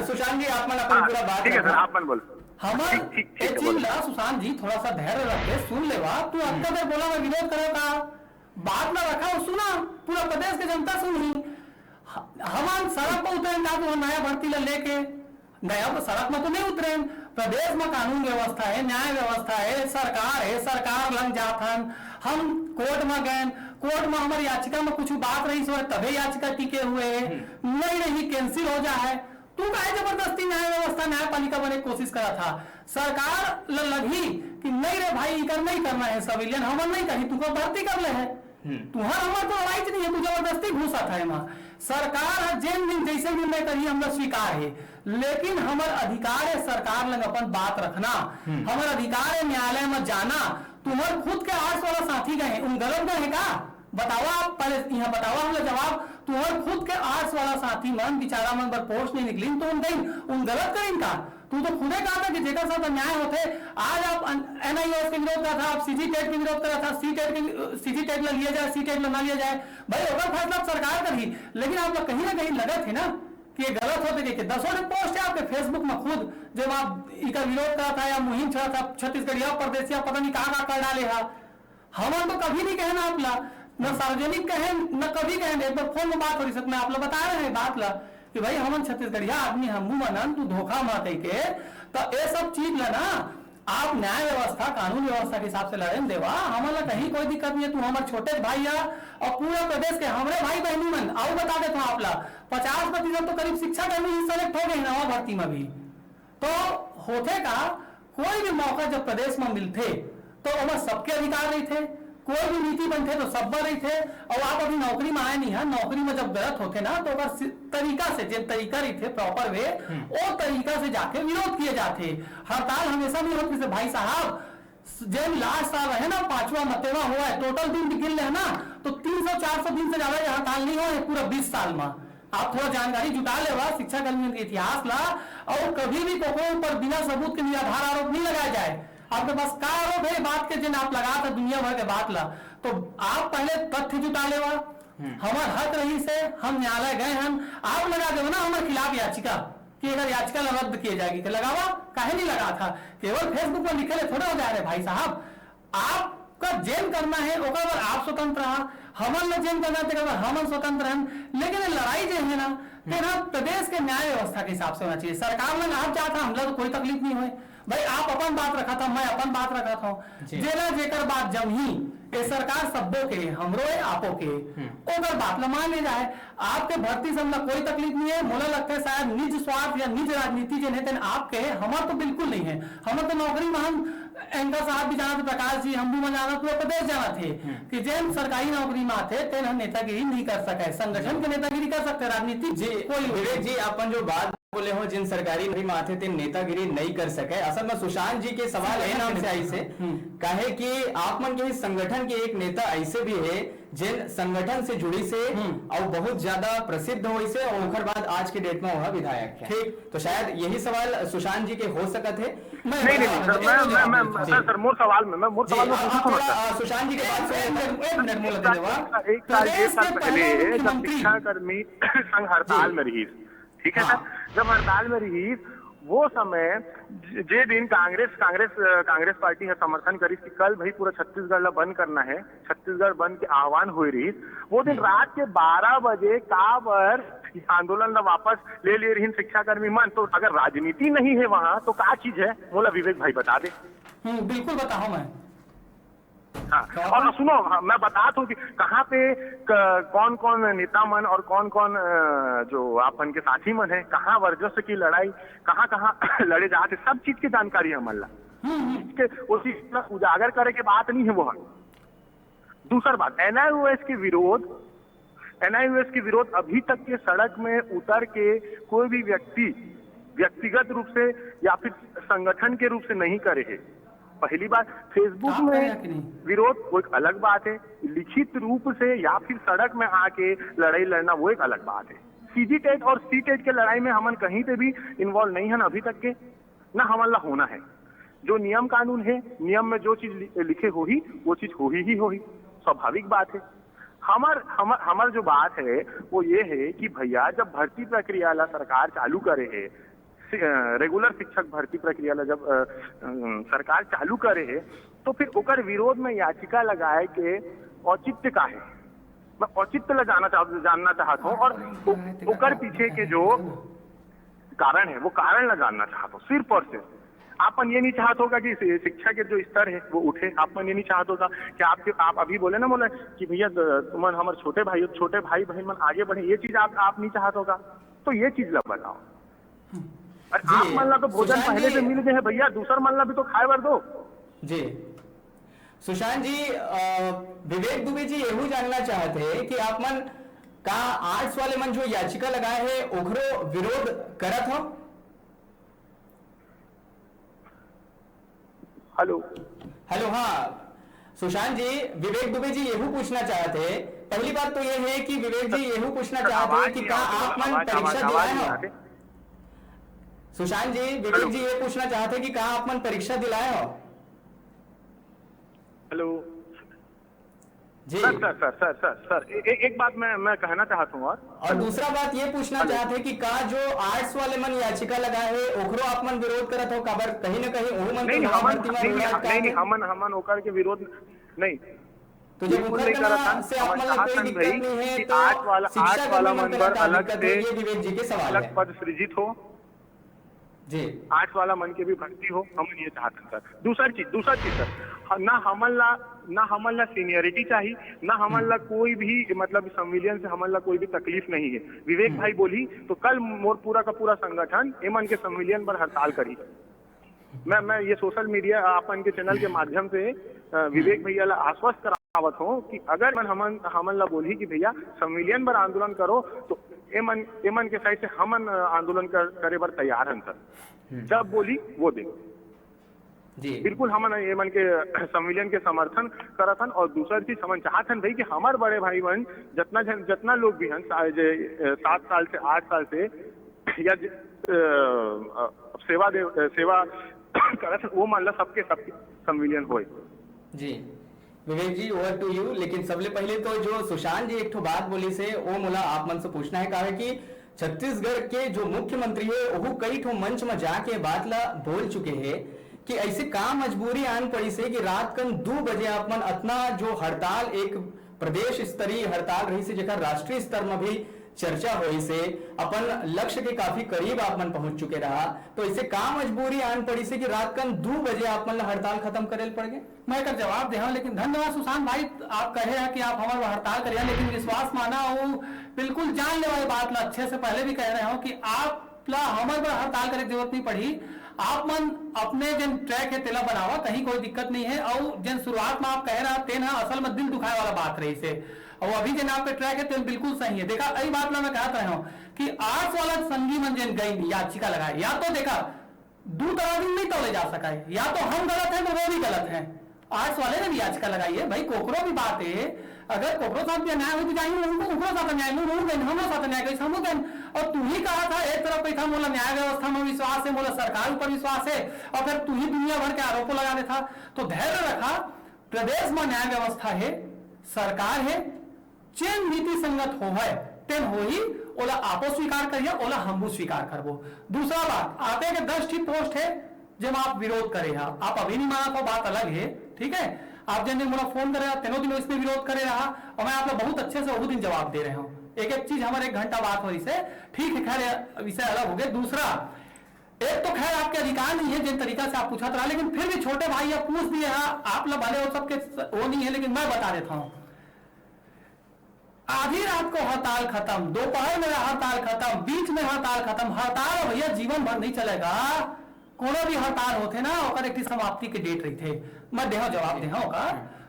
सुशांत जी आप अपन पूरा बात आप बोल हमारे सुशांत जी थोड़ा सा धैर्य रखे सुन लेवा तू अंतर देर बोला मैं विरोध करेगा बात में रखा और सुना पूरा प्रदेश की जनता सुनी हम सड़क पर उतरे ना तो नया भर्ती लेके नया सड़क में तो नहीं उतरे प्रदेश में कानून व्यवस्था है न्याय व्यवस्था है सरकार लग जाता हम कोर्ट में गए कोर्ट में हमारी याचिका में कुछ बात रही सो तभी याचिका टिके हुए नहीं कैंसिल हो जाए तू काहे जबरदस्ती न्याय व्यवस्था न्यायपालिका बने की कोशिश करा था। सरकार लगी कि नहीं रे भाई कर नहीं करना है सिविलियन, हमन नहीं कही तुमको भर्ती कर ले है, तुम्हारा हमारा तो लड़ाई नहीं है, तू जबरदस्ती घुसा था एमा। सरकार जेन दिन जैसे निर्णय करी हमरा स्वीकार है, लेकिन हमार अधिकार है सरकार लग अपन बात रखना, हमार अधिकार है न्यायालय में जाना। तुम्हारे खुद के आर्ट्स वाला साथी गए उन गलत गए है का बतावा, आप पहले यहाँ बतावा हम जवाब। तुम्हारे खुद के आर्ट्स वाला साथी मन बेचारा मन पर पोस्ट नहीं निकली तो उन गई उन गलत करें का। तू तो खुदे कहा था कि जेकर साथ अन्याय होते, आज आप NIOS के विरोध करा था, आप CG टेट के विरोध करा था, CG टेट ला लिया जाए, C टेट ला ना लिया जाए, भाई अगर फैसला सरकार करी, लेकिन आप लोग कहीं ना कहीं लगा थे ना कि ये गलत होते कि 10 पोस्ट है आपके फेसबुक में खुद जब आप इनका विरोध करा था या मुहिम चला था छत्तीसगढ़िया प्रदेशिया पता नहीं कहाँ कर डाले हा। हम तो कभी नहीं कहे ना आप ला, न सार्वजनिक कहे न कभी कहे, एक बार फोन में बात हो रही सकते आप लोग बता रहे हैं बात ला कि भाई हम छत्तीसगढ़िया आदमी हमू मनन तू धोखा मत के, तो ये सब चीज ला ना आप न्याय व्यवस्था कानून व्यवस्था के हिसाब से लड़े देवा, हमारा कहीं कोई दिक्कत नहीं है। तू हमारे छोटे भाई या और पूरे प्रदेश के हमारे भाई बहनी मन आओ बता देता हूँ आप ला 50% तो करीब शिक्षा कर्मी सेलेक्ट हो गए नवा भर्ती में भी। तो होते का कोई भी मौका जब प्रदेश में मिलते तो वहां सबके अधिकार नहीं थे, कोई भी नीति बनते तो सब नहीं थे। और आप अभी नौकरी में आए नहीं है, नौकरी में जब गलत होते ना तो तरीका से जिन तरीका रही थे प्रॉपर वे वो तरीका से जाके विरोध किए जाते। हड़ताल हमेशा नहीं होती भाई साहब, जब लास्ट साल है ना 5वां मतेवा हुआ है टोटल दिन गिन ले ना तो 300-400 दिन से ज्यादा हड़ताल नहीं हुआ है पूरा 20 साल में। आप थोड़ा जानकारी जुटा ले शिक्षा कर्मियों के इतिहास ला, और कभी भी कोई ऊपर बिना सबूत के निराधार आरोप नहीं लगाया जाए। आपके पास का आरोप है बात के जिन आप लगा था दुनिया भर के बात ला, तो आप पहले तथ्य जुटा लेवा, हमार हक रही से हम न्यायालय गए हम, आप लगा दे ना हमारे खिलाफ याचिका कि अगर याचिका रद्द की जाएगी तो लगावा, काहे नहीं लगा था, केवल फेसबुक पर लिखे थोड़े हो जा रहे भाई साहब। आपका जेल करना है ओकर आप स्वतंत्र रहा, हमन में जेल करना है हमन स्वतंत्र हैं, लेकिन लड़ाई जो है ना तेरा प्रदेश के न्याय व्यवस्था के हिसाब से होना चाहिए। सरकार में आप चाहता हम लोग कोई तकलीफ नहीं हुई भाई, आप अपन बात रखा था मैं अपन बात रखा था, जेला जेकर बात जब ही ये सरकार सबो के हमरो है आपो के ओकर बात ल मान ले जाए। आपके भर्ती से हमला कोई तकलीफ नहीं है, मोला लगता है शायद निज स्वार्थ या निज राजनीति जो है आपके हमार तो बिल्कुल नहीं है। हमारे तो नौकरी में हम एंकर साहब भी जाना थे, प्रकाश जी हम भी में जाना पूरे प्रदेश जाना थे कि जैन सरकारी नौकरी में आते तेन हम नेतागिरी नहीं कर सके, संगठन के नेतागिरी कर सकते, राजनीति कोई विवेक जी अपन जो बात बोले हो जिन सरकारी नौकरी में आते थे नेतागिरी नहीं कर सके, असल में सुशांत जी के सवाल है नाम से ऐसे कहे कि आप मन के संगठन के एक नेता ऐसे भी है जिन संगठन से जुड़ी से और बहुत ज्यादा प्रसिद्ध हो इसे और उनके बाद आज के डेट में वह विधायक है। ठीक, तो शायद यही सवाल सुशांत जी के हो सकते है। सर मोर सवाल में सुशांत जी के बाद एक मिनट एक साल पहले जब शिक्षा कर्मी संघ हड़ताल में रही, ठीक है सर, जब हड़ताल में रही वो समय जे दिन कांग्रेस पार्टी है समर्थन करी कि कल भाई पूरा छत्तीसगढ़ ला बंद करना है, छत्तीसगढ़ बंद के आह्वान हुई रही, वो दिन रात के 12 बजे काबर आंदोलन ला वापस ले रही शिक्षा कर्मी मन। तो अगर राजनीति नहीं है वहाँ तो क्या चीज है, बोला विवेक भाई बता दे। बिल्कुल बताओ मैं। हाँ, और सुनो मैं बताता हूँ कि कहाँ पे कौन कौन नेता मन और कौन कौन जो अपन के साथी मन है, कहाँ वर्चस्व की लड़ाई कहाँ कहाँ लड़े जाते, सब चीज की जानकारी है हमारा के उसी उजागर करे के बात नहीं है वो। दूसरा बात NIOS के विरोध अभी तक के सड़क में उतर के कोई भी व्यक्तिगत रूप से या फिर संगठन के रूप से नहीं करे है। पहली बात फेसबुक में विरोध वो एक अलग बात है, लिखित रूप से या फिर सड़क में आके लड़ाई लड़ना वो एक अलग बात है। CG टेट और C टेट के लड़ाई में हमन कहीं पे भी इन्वॉल्व नहीं है ना अभी तक के, ना हमारा होना है। जो नियम कानून है, नियम में जो चीज लिखे हो ही वो चीज हो ही स्वाभाविक बात है। हमार जो बात है वो ये है कि भैया जब भर्ती प्रक्रिया ला सरकार चालू करे है, रेगुलर शिक्षक भर्ती प्रक्रिया ला जब सरकार चालू करे है तो फिर ओकर विरोध में याचिका लगाए के औचित्य का है, मैं औचित्य ला जानना चाहता हूँ और ओकर पीछे के जो कारण है वो कारण ला जानना चाहता हूँ। सिर्फ और सिर्फ आपन ये नहीं चाहता होगा कि शिक्षा के जो स्तर है वो उठे, आपन ये नहीं चाहता होगा कि आप अभी बोले ना बोले कि भैया तुम हमारे छोटे भाई बहन मन आगे बढ़े, ये चीज आप नहीं चाहता होगा। तो ये चीज ला बताओ अरे जी, आप मन ला तो भोजन सुशांत पहले जी- से मिल गए हैं भैया, दूसर मन ला भी तो खाए बर दो। जी सुशांत जी, विवेक दुबे जी यहू जानना चाहते हैं कि आप मन का आर्ट्स वाले मन जो याचिका लगाए है ओकरो विरोध करत हो। हेलो हेलो, हाँ सुशांत जी, विवेक दुबे जी यहू पूछना चाहते हैं। पहली बात तो यह है कि विवेक जी यहू पूछना चाहते हैं कि क्या आप मन परीक्षा दिलाए हो। सुशांत जी, विवेक जी ये पूछना चाहते हैं कि क्या आप मन परीक्षा दिलाए हो। हेलो जी सर, एक बात मैं कहना चाहता हूँ और दूसरा बात ये पूछना चाहते हैं कि का जो आर्ट्स वाले मन याचिका लगाए है ओकरो आप मन विरोध करत हो, काबर कहीं न कहीं ओहू मन नहीं तो हमन भर्ती में रोड़ा का है। हमन ओकर के विरोध नहीं, तो जब बिल्कुल उखड़ नहीं करत करना हन। से आप हमन मतलब कोई चाहत हन दिक्कत भाई नहीं है कि तो आर्ट वाला मन पर अलग से ये विवेक जी के सवाल अलग है। पद सृजित हो, जी आर्ट्स वाला मन के भी भर्ती हो, हम ये चाहते हैं सर। दूसरा चीज सर, ना हमन ला सीनियरिटी चाहिए, ना हमन ला कोई भी मतलब संविलियन से हमन ला कोई भी तकलीफ नहीं है। विवेक भाई बोली तो कल मोर पूरा का पूरा संगठन एमन के संविलियन पर हड़ताल करी। मैं ये सोशल मीडिया अपन के चैनल के माध्यम से विवेक भैया ला आश्वस्त करावत हूँ कि अगर हमन ला बोली कि भैया संविलियन पर आंदोलन करो तो एमन के साइड से हमन आंदोलन करे बर तैयार हैं सर। जब बोली वो दिन जी बिल्कुल हमन एमन के संविलियन के समर्थन करत हन। और दूसरा चीज समझ चाहत हन भाई कि हमार बड़े भाई बहन जितना लोग भी हन 7 साल से 8 साल से या सेवा करत हन, वो मान ला सबके संविलियन होए। जी विवेक जी, ओवर टू यू। लेकिन सबले पहले तो जो सुशांत जी एक ठो बात बोली से वो मुला आप मन से पूछना है का है कि छत्तीसगढ़ के जो मुख्यमंत्री है वो कई ठो मंच में जाके बात ला बोल चुके हैं कि ऐसे का मजबूरी आन पड़ी से कि रात कन 2 बजे आप मन अपना जो हड़ताल एक प्रदेश स्तरीय हड़ताल रही से जेकर राष्ट्रीय स्तर में भी चर्चा हुई से अपन लक्ष्य के काफी करीब आप मन पहुंच चुके रहा, तो इसे का मजबूरी आन पड़ी से कि रात कन 2 बजे आप मन हड़ताल खत्म करे पड़ गए। मैं एक जवाब दे, लेकिन धन्यवाद सुशांत भाई, आप कहे हैं कि आप हमारे हड़ताल करिए, लेकिन विश्वास माना वो बिल्कुल जान ले वाली बात ला अच्छे से पहले भी कह रहे हो कि आप ला हमारे पर हड़ताल करे जरूरत नहीं पड़ी। आप मन अपने जिन ट्रैक है तेला बनावा, कहीं कोई दिक्कत नहीं है। और जिन शुरुआत में आप कह रहा थे ना, असल में दिल दुखाए वाला बात रही से, और अभी जिन आपके ट्रैक है तेल बिल्कुल सही है। देखा यही बात मैं कहता रहा हूँ कि आर्ट्स वाला संगी मन जिन गई याचिका लगाए, या तो देखा 2 तरह दिन नहीं तोड़े जा सका है, या तो हम गलत है तो वो भी गलत है। आर्ट्स वाले ने भी याचिका लगाई है भाई, कोकरो भी बात है, अगर कोकरो साथ भी अन्याय हो तो चाहिए उनको साथ अन्याय हम साथ अन्याय कही हम कहें। और तू ही कहा था एक तरफ कही था मोला न्याय व्यवस्था में विश्वास है, मोला सरकार ऊपर विश्वास है, और फिर तू ही दुनिया भर के आरोपों लगा दे था। तो धैर्य रखा, प्रदेश में न्याय व्यवस्था है, सरकार है, चेन नीति संगत हो है तेन हो ही ओला आपो स्वीकार करिए, ओला हमू स्वीकार करबो। दूसरा बात, आपे के 10 ठी पोस्ट है जब आप विरोध करे, आप अभी नहीं माना तो बात अलग है, ठीक है। आप जन मुझे फोन करे तीनों दिन इसमें विरोध करे रहा, और मैं आप लोग बहुत अच्छे से वो दिन जवाब दे रहे हूँ। एक चीज हमारे 1 घंटा बात हो रही से, ठीक है, खैर विषय अलग हो गए। दूसरा, एक तो खैर आपके अधिकार नहीं है जिन तरीका से आप पूछा रहा, लेकिन फिर भी छोटे भाई आप पूछ दिए, आप लोग भले वो सबके वो नहीं है, लेकिन मैं बता देता हूँ। आधी रात को हड़ताल खत्म, दोपहर में हड़ताल खत्म, बीच में हड़ताल खत्म। हड़ताल भैया जीवन भर नहीं चलेगा, कोनो भी हड़ताल होते ना और एक समाप्ति के डेट रही थे। मैं देहो जवाब देहा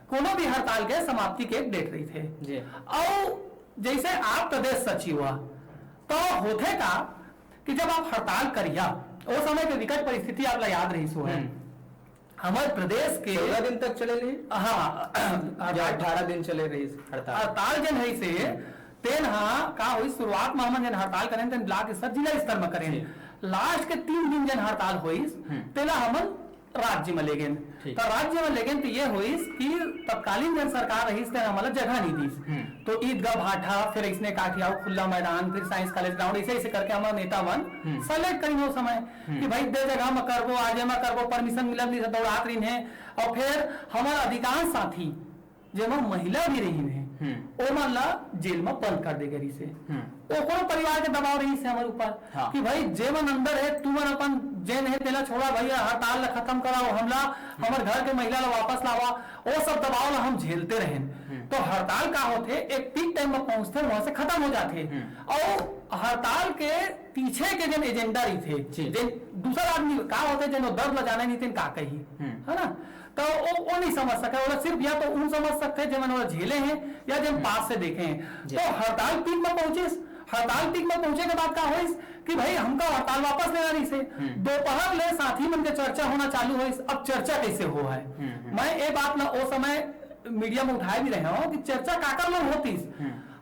कोनो भी हड़ताल के समाप्ति के एक डेट रही थे। और जैसे आप प्रदेश सचिव हुआ तो होते का कि जब आप हड़ताल करिया उस समय की विकट परिस्थिति आप याद रही सो है, हमारे प्रदेश के 14 दिन तक चले रही, हाँ 18 दिन चले रही हड़ताल जन है से तेन का हुई शुरुआत में हम जन हड़ताल करें तेन ब्लॉक स्तर जिला स्तर में करें, लास्ट के 3 दिन जन हड़ताल हुई तेला हमन राज्य में ले गए। तो राज्य में ले गए तो ये हुई कि तत्कालीन जन सरकार रही हमारा जगह नहीं दी, तो ईदगाह भाटा, फिर इसने काठिया खुला मैदान, फिर साइंस कॉलेज ग्राउंड, ऐसे करके हमारा नेता मन सेलेक्ट करी वो समय कि भाई दे जगह में करबो, आज में करबो, परमिशन मिलल नहीं दौड़ात रही है। और फिर हमारा अधिकांश साथी जेमा महिला भी रही है ओ मन ला जेल में बंद कर दे गई से, ओकरो परिवार के दबाव रही से हमारे ऊपर कि भाई जेवन अंदर है तू मन अपन जेन है तेला छोड़ा भैया, हड़ताल ला खत्म कराओ, हमला हमारे घर के महिला ला वापस लावा, वो सब दबाव ला हम झेलते रहे। तो हड़ताल का होते एक पीक टाइम में पहुंचते वहां से खत्म हो जाते और हड़ताल के पीछे के जन एजेंडा रही थे जिन दूसरा आदमी का होते जिन दर्द ल जाने नहीं थे का कही है ना, तो वो नहीं समझ सके, वो सिर्फ या तो उन समझ सकते जब मैंने झेले हैं या जब पास से देखे हैं। तो हड़ताल पीक में पहुंचे, हड़ताल पीक में पहुंचे के बाद क्या हुई कि भाई हमका हड़ताल वापस लेना रही से दोपहर ले साथी मन के चर्चा होना चालू हुई। अब चर्चा कैसे हो है, मैं ये बात ना वो समय मीडिया में उठाए भी रहे हो कि चर्चा काकर में होती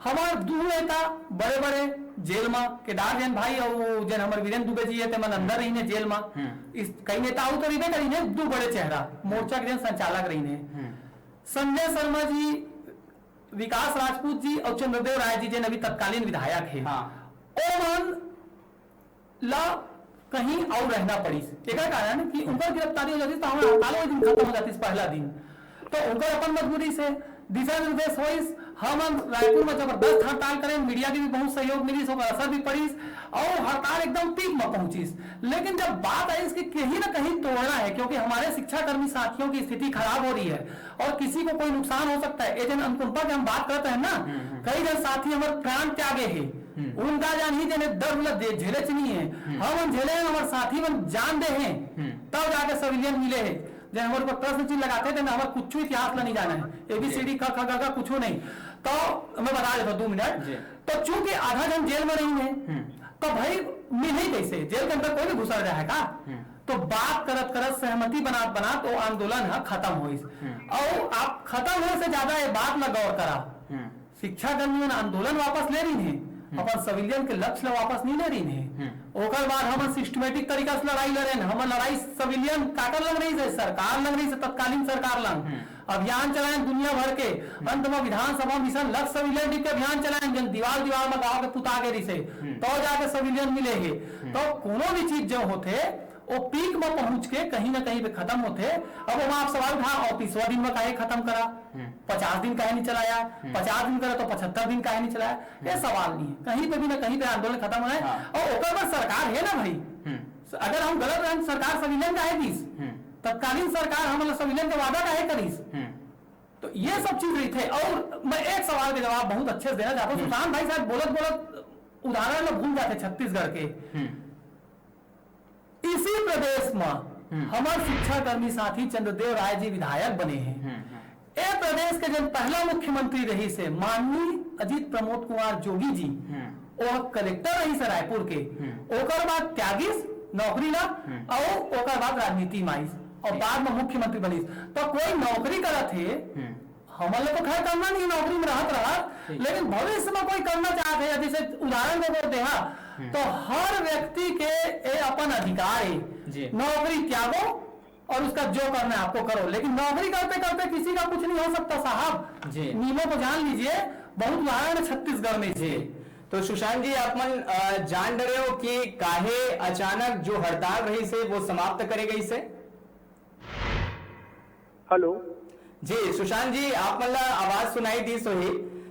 हमारे दू नेता बड़े बड़े जेल में केदार जैन भाई और जन हमारे वीरेंद्र दुबे जी है मन अंदर रही ने जेल में, इस कई नेता तो रही करी ने दो बड़े चेहरा मोर्चा के जन संचालक रही ने संजय शर्मा जी, विकास राजपूत जी और चंद्रदेव राय जी जन अभी तत्कालीन विधायक है। ओमन ला कहीं और रहना पड़ी एक कारण कि उनका गिरफ्तारी हो जाती तो हमारा हड़ताल दिन खत्म हो जाती पहला दिन, तो उनका अपन मजबूरी से दिशा निर्देश हुई। हम रायपुर में जबरदस्त हड़ताल करें, मीडिया की भी बहुत सहयोग मिली, सब असर भी पड़ी और हड़ताल एकदम पीक में पहुंची। लेकिन जब बात आई इसकी कहीं ना कहीं तोड़ना है क्योंकि हमारे शिक्षा कर्मी साथियों की स्थिति खराब हो रही है और किसी को कोई नुकसान हो सकता है। एजेंट अनुकंपा की हम बात करते हैं ना, कई जन साथी हमारे प्राण त्यागे है, उनका जान ही जने दर्द झेले नहीं है, हम झेले हमारे साथी मन जान दे हैं तब जाके सिविलियन मिले हैं। जब हमारे ऊपर प्रश्न चिन्ह लगाते थे ना हमारे कुछ इतिहास नहीं जाना है, ABCD क ख ग कुछ नहीं, तो मैं बता देता 2 मिनट। तो चूंकि आधा जन जेल में नहीं है तो भाई मिले कैसे, जेल के अंदर कोई भी घुसा रहेगा। तो बात करत करत सहमति बना तो आंदोलन है खत्म हुई और आप खत्म होने से ज्यादा ये बात में गौर करा, शिक्षा कर्मी आंदोलन वापस ले रही है अपन सिविलियन के लक्ष्य वापस नहीं ले रही है। ओकर बाद हम सिस्टमेटिक तरीका से लड़ाई लड़े, हम लड़ाई सिविलियन काकर लग रही है, सरकार लग रही है, तत्कालीन सरकार लग अभियान चलाए दुनिया भर के, अंत में विधानसभा मिशन लक्ष्य सिविलियन के अभियान चलाए जन दीवार दीवार में गाँव के पुता के रिसे तो जाके सिविलियन मिले है। तो कोनो भी चीज जो होते वो पीक में पहुंच के कहीं ना कहीं पे खत्म होते। अब हम आप सवाल उठा और 30वां दिन में काहे खत्म करा, 50 दिन काहे नहीं चलाया, 50 दिन करा तो 75 दिन काहे नहीं चलाया, ये सवाल नहीं है। कहीं पे भी ना कहीं पे आंदोलन खत्म हो रहा है और ओकर पर सरकार है ना भाई, अगर हम गलत रहे सरकार सिविलियन काहे दीस, तत्कालीन सरकार हम सिविलियन के वादा काहे करीस, तो ये सब चीज रही थे। और मैं एक सवाल के जवाब बहुत अच्छे से देना चाहता हूँ। सुशांत भाई साहब बोलत उदाहरण में भूल जाते छत्तीसगढ़ के, इसी प्रदेश में हमारे शिक्षा कर्मी साथी चंद्रदेव राय जी विधायक बने हैं। ए प्रदेश के जब पहला मुख्यमंत्री रही से माननीय अजीत प्रमोद कुमार जोगी जी, और कलेक्टर रही से रायपुर के, ओकर बाद त्यागिस नौकरी ला और ओकर बाद राजनीति में आईस और बाद में मुख्यमंत्री बनी। तो कोई नौकरी करत है, हमारे तो खैर करना नहीं नौकरी में रहा, लेकिन भविष्य में कोई करना चाहते हैं, जैसे उदाहरण को देहा तो हर व्यक्ति के अपन अधिकार है नौकरी त्यागो और उसका जो करना है आपको करो, लेकिन नौकरी करते करते किसी का कुछ नहीं हो सकता साहब, नियमों को जान लीजिए। बहुत उदाहरण छत्तीसगढ़ में जी। तो सुशांत जी आप मन जान रहे हो कि काहे अचानक जो हड़ताल रही से वो समाप्त करे गई से। हेलो जी सुशांत जी, आप मतलब आवाज सुनाई दी सोही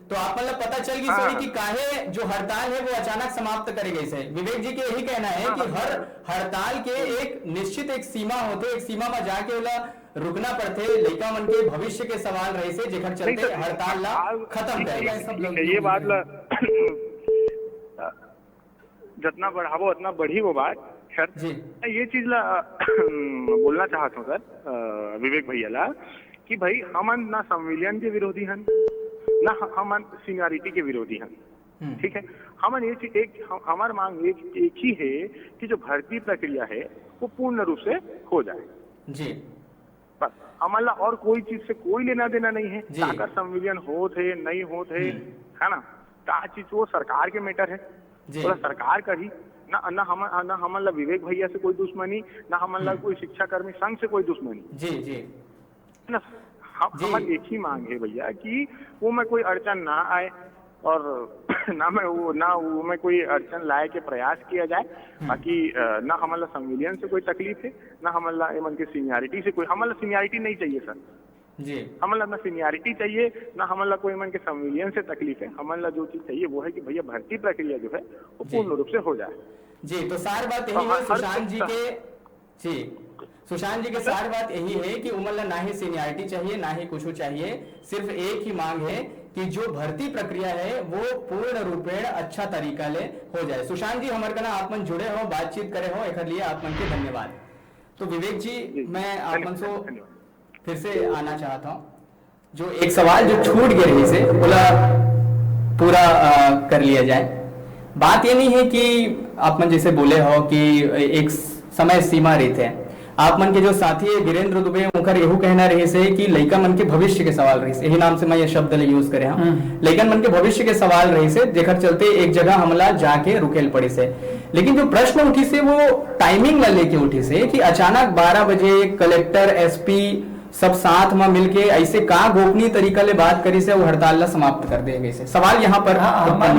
तो आप मतलब पता चल गई सोही कि काहे जो हड़ताल है वो अचानक समाप्त करे गई से। विवेक जी के यही कहना है कि हर हड़ताल के एक निश्चित एक सीमा होते, एक सीमा में जाके वाला रुकना पड़ते, लड़का मन के भविष्य के सवाल रहे से जेखर चलते हड़ताल ला खत्म करेगा। ये बात ला जितना बढ़ावो उतना बढ़ी वो बात जी। ये चीज ला बोलना चाहता हूँ सर विवेक भैया ला कि भाई हम ना संविलियन के विरोधी हैं ना हम सीनियरिटी के विरोधी हैं, ठीक है। हम हमार मांग एक ही है कि जो भर्ती प्रक्रिया है वो पूर्ण रूप से हो जाए जी, बस हमारा और कोई चीज से कोई लेना देना नहीं है। अगर संविलियन होते नहीं होते है ना, क्या चीज वो सरकार के मैटर है, तो सरकार का ही ना हमारा विवेक भैया से कोई दुश्मनी, ना हमारा कोई शिक्षा कर्मी संघ से कोई दुश्मनी जी जी ना। हमारी एक ही मांग है भैया कि वो में कोई अड़चन ना आए और ना वो में कोई अड़चन लाए के प्रयास किया जाए। बाकी ना हमारा संविलियन से कोई तकलीफ है, ना हमारा एमन के सीनियरिटी से कोई, हमारा सीनियरिटी नहीं चाहिए सर जी, हमारा ना सीनियरिटी चाहिए ना हमारा कोई मन के संविलियन से तकलीफ है। हमारा जो चीज चाहिए वो है कि भैया भर्ती प्रक्रिया जो है वो पूर्ण रूप से हो जाए जी। तो सारी बात यही है सुशांत जी के जी, सुशांत जी के सारी बात यही है कि उमरला ना ही सीनियरिटी चाहिए ना ही कुछ चाहिए, सिर्फ एक ही मांग है कि जो भर्ती प्रक्रिया है वो पूर्ण रूपेण अच्छा तरीका ले हो जाए। सुशांत जी हमारे कना आप मन जुड़े हो, बातचीत करे हो, एक लिए आप मन के धन्यवाद। तो विवेक जी मैं आप मन से फिर से आना चाहता हूँ, जो एक सवाल जो छूट गया रही से बोला पूरा कर लिया जाए। बात ये नहीं है कि आप मन जैसे बोले हो कि एक समय सीमा रहते हैं, आप मन के जो साथी है वीरेंद्र दुबे उनकर यहू कहना रहे से कि लइका मन के भविष्य के सवाल रही से, यही नाम से मैं ये शब्द यूज करे हाँ, लइकन मन के भविष्य के सवाल रही से जेकर चलते एक जगह हमला जाके रुकेल पड़ी से। लेकिन जो प्रश्न उठी से वो टाइमिंग ला लेके उठी से कि अचानक 12 बजे कलेक्टर एसपी सब साथ में मिलके ऐसे का गोपनीय तरीका ले बात करी से वो हड़ताल ला समाप्त कर देगा। इसे सवाल यहाँ पर मैं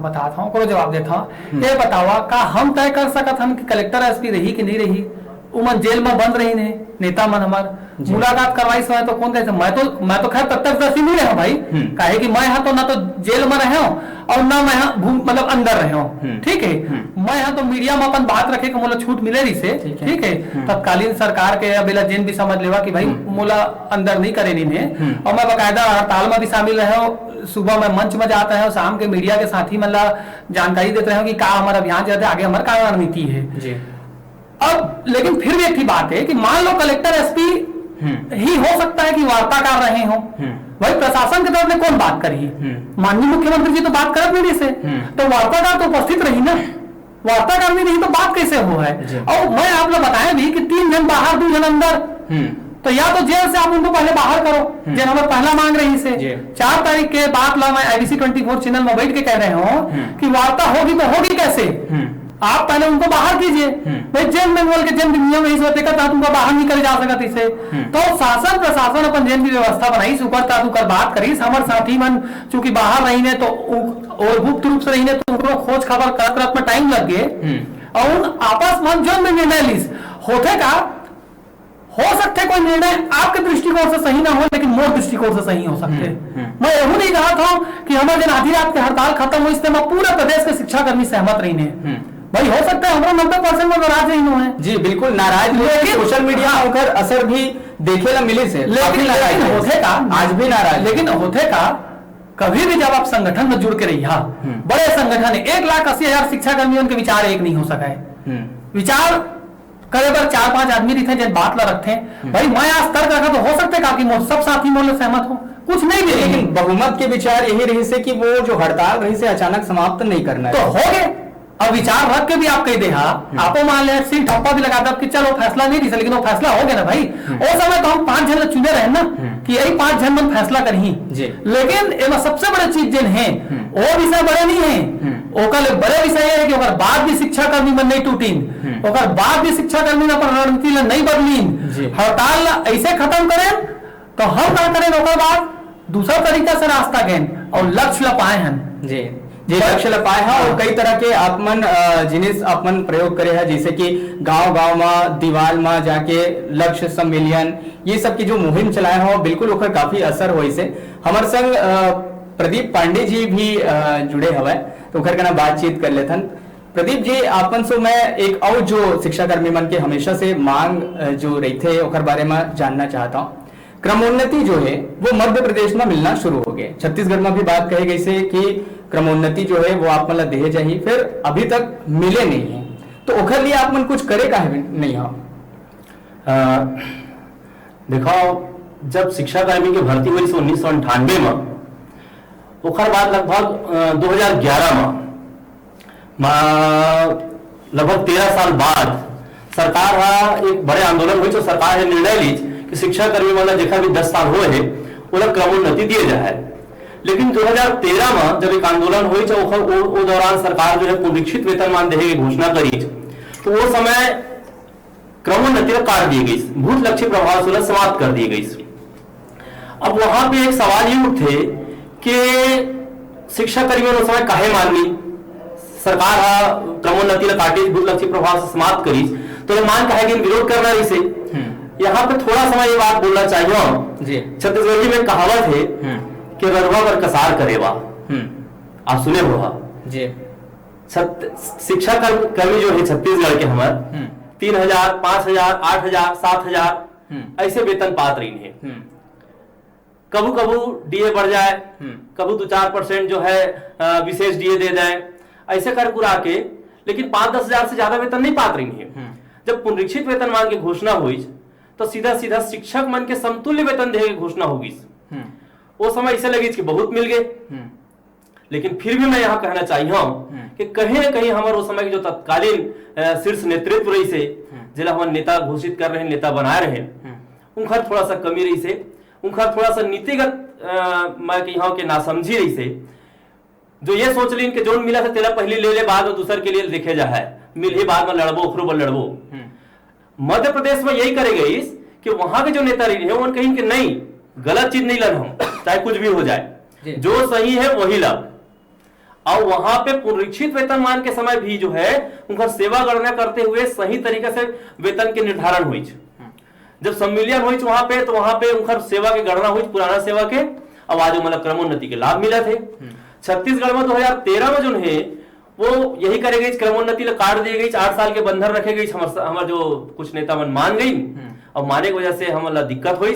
बताता हूँ, करो जवाब देता हूँ। ये बतावा का हम तय कर सकत हम कि कलेक्टर एसपी रही कि नहीं रही, उमन जेल में बंद रही ने नेता मन हमार मुलाकात करवाई समय तो कौन कैसे, मैं तो खैर प्रत्यक्षदर्शी नहीं रहा भाई, काहे कि मैं यहाँ तो ना तो जेल में रहे हूँ और ना मैं यहाँ मतलब अंदर रहे हूँ, ठीक है। मैं यहाँ तो मीडिया में अपन बात रखे मोला छूट मिले रही से, ठीक है। तत्कालीन सरकार के अबिला जेन भी समझ लेवा कि भाई मोला अंदर नहीं करे नहीं, और मैं बकायदा हड़ताल में भी शामिल रहे हूँ। सुबह में मंच में जाता है और शाम के मीडिया के साथी मतलब जानकारी देते रहे कि का हमारा अभियान जाते आगे हमारा क्या रणनीति है। अब लेकिन फिर भी एक ही बात है कि मान लो कलेक्टर एसपी ही हो सकता है कि वार्ताकार रहे हो, भाई प्रशासन की तरफ ने कौन बात करी, माननीय मुख्यमंत्री जी तो बात कर नहीं से, तो वार्ताकार तो उपस्थित रही ना, वार्ताकार नहीं रही तो बात कैसे हो है। और मैं आप लोग बताया भी कि 3 जन बाहर 2 जन अंदर, तो या तो जेल से आप उनको पहले बाहर करो, जेल हमें पहला मांग रही से 4 तारीख के बाद ला मैं IBC 24 चैनल में बैठ के कह रहे हो कि वार्ता होगी तो होगी कैसे, आप पहले उनको बाहर कीजिए। भाई जेल में बोल के जेल नियम इस होते का तुमको बाहर निकल जा सकत इसे, तो शासन प्रशासन अपन जेल की व्यवस्था बनाई सुकर कर बात करी। हमारे साथी मन चूंकि बाहर रही ने तो और गुप्त रूप से रही ने तो उनको खोज खबर करत में टाइम लग गए और आपस में जो निर्णय लीस होते का हो सकते कोई निर्णय आपके दृष्टिकोण से सही ना हो लेकिन मोर दृष्टिकोण से सही हो सकते। मैं यही नहीं कहा था कि हमारे दिन आधी रात के हड़ताल खत्म हुई इससे पूरे प्रदेश के शिक्षा कर्मी सहमत रही ने, भाई हो सकता है हमारा 90% में नाराज नहीं हुए हैं। जी बिल्कुल नाराज, लेकिन सोशल मीडिया होकर असर भी देखे ला मिले से, लेकिन होते का आज भी नाराज, लेकिन होते का कभी भी जब आप संगठन में जुड़ के रही बड़े संगठन 1,80,000 शिक्षा कर्मियों के विचार एक नहीं हो सका है, विचार करे बार 4-5 आदमी रखे जब बात ला रखते हैं, भाई मैं आज तर्क रखा तो हो सकते कि सब साथी मोल सहमत हो, कुछ नहीं भी, लेकिन बहुमत के विचार यही रही से कि वो जो हड़ताल रही से अचानक समाप्त नहीं करना तो हो गए। अब विचार रख के भी आप कह दे आपको मान ले सिर ठप्पा भी लगा कि चलो फैसला नहीं दिया, लेकिन वो फैसला हो गया ना भाई। उस समय तो हम 5 जन चुने रहे ना कि यही 5 जन मन फैसला करही, लेकिन एमा सबसे बड़ा चीज जिन है वो विषय बड़े नहीं है, ओकर बड़े विषय है कि ओकर बाद भी शिक्षा कर्मी मन नहीं टूटीन, ओकर बाद भी शिक्षा कर्मी अपन रणनीति नहीं बदलीन, हड़ताल ऐसे खत्म करें तो हम क्या करें ओकर बाद दूसरा तरीका से रास्ता गए और लक्ष्य ला पाए हैं। जी जी लक्ष्य ला पाए हैं और कई तरह के आपमन जिनिस आपमन प्रयोग करे हैं, जैसे कि गांव-गांव में दीवार में जाके लक्ष्य सम्मेलन ये सब की जो मुहिम चलाए हो बिल्कुल ओकर काफी असर हो। इसे हमारे संग प्रदीप पांडे जी भी जुड़े हवे तो ओकर कना बातचीत कर लेथन। प्रदीप जी आपन से मैं एक और जो शिक्षा कर्मी मन के हमेशा से मांग जो रही थे ओकर बारे में जानना चाहता हूँ। क्रमोन्नति जो है वो मध्य प्रदेश में मिलना शुरू हो गए, छत्तीसगढ़ में भी बात कही गई से कि क्रमोन्नति जो है वो आप मतलब दे जाही, फिर अभी तक मिले नहीं है, तो ओखर लिए आप मन कुछ करे का नहीं हो? देखो जब शिक्षा कर्मी की भर्ती हुई 1998 में, ओखर बाद लगभग 2011 में लगभग 13 साल बाद सरकार एक बड़े आंदोलन हुई तो सरकार ने निर्णय ली कि शिक्षा कर्मी वाला जेखा भी 10 साल हुए है उन्हें क्रमोन्नति दिए जाए। लेकिन 2013 में जब एक आंदोलन हुई तो वो दौरान सरकार जो है पुनरीक्षित वेतनमान देने की घोषणा करी, तो वो समय क्रमोन्नति काट दी गई, भूत लक्ष्य प्रभाव से समाप्त कर दी गई। अब वहां पे एक सवाल ये उठे कि शिक्षा कर्मियों ने समय काहे माननी, सरकार क्रमोन्नति काटी भूत लक्ष्य प्रभाव से समाप्त करी, तो ये मान कहे कि विरोध करना इसे। यहाँ पे थोड़ा समय ये बात बोलना चाहिए, छत्तीसगढ़ी में कहावत है कि ररवा पर कसार करेवा, आप सुने होगा जी। शिक्षा कर्मी जो है छत्तीसगढ़ के हमारे 3,000, 5,000, 8,000, 7,000 ऐसे वेतन पात्र रही है। कबू कबू डीए बढ़ जाए, कबू 2-4% जो है विशेष डीए दे जाए, ऐसे कर कुरा के, लेकिन 5-10 हजार से ज्यादा वेतन नहीं पात्र रही है। जब पुनरीक्षित वेतनमान की घोषणा हुई तो सीधा सीधा शिक्षक मन के समतुल्य वेतन देने की घोषणा होगी। वो समय इसे लगी कि बहुत मिल गए, लेकिन फिर भी मैं यहाँ कहना चाहिए कि कहीं ना कहीं हमारे उस समय की जो तत्कालीन शीर्ष नेतृत्व रही से, जिला हमारे नेता घोषित कर रहे, नेता बना रहे, उनका थोड़ा सा कमी रही से, उनका थोड़ा सा नीतिगत मैं यहाँ के नासमझी रही से, जो ये सोच ली कि जो मिला था तेरा पहले ले ले, बाद में दूसर के लिए देखे जा है, मिल ही बाद में लड़बो, उखरू पर लड़बो। मध्य प्रदेश में यही करे गई कि वहां के जो नेता रही है उन्होंने कहीं कि नहीं, गलत चीज नहीं लड़, हम चाहे कुछ भी हो जाए, जो सही है वही लड़। और वहां पे पुनरीक्षित वेतनमान के समय भी जो है उनका सेवा गणना करते हुए सही तरीके से वेतन के निर्धारण हुई। जब सम्मिलन हुई वहां पे, तो वहां पे उनका सेवा की गणना हुई, पुराना सेवा के, अब आज मतलब क्रमोन्नति के लाभ मिला थे। छत्तीसगढ़ में 2013 में जो है वो यही करे गई, क्रमोन्नति काट दी गई, 8 साल के बंधन रखे गई, हमारे जो कुछ नेता मन मान गई, और माने की वजह से हमारा दिक्कत हुई।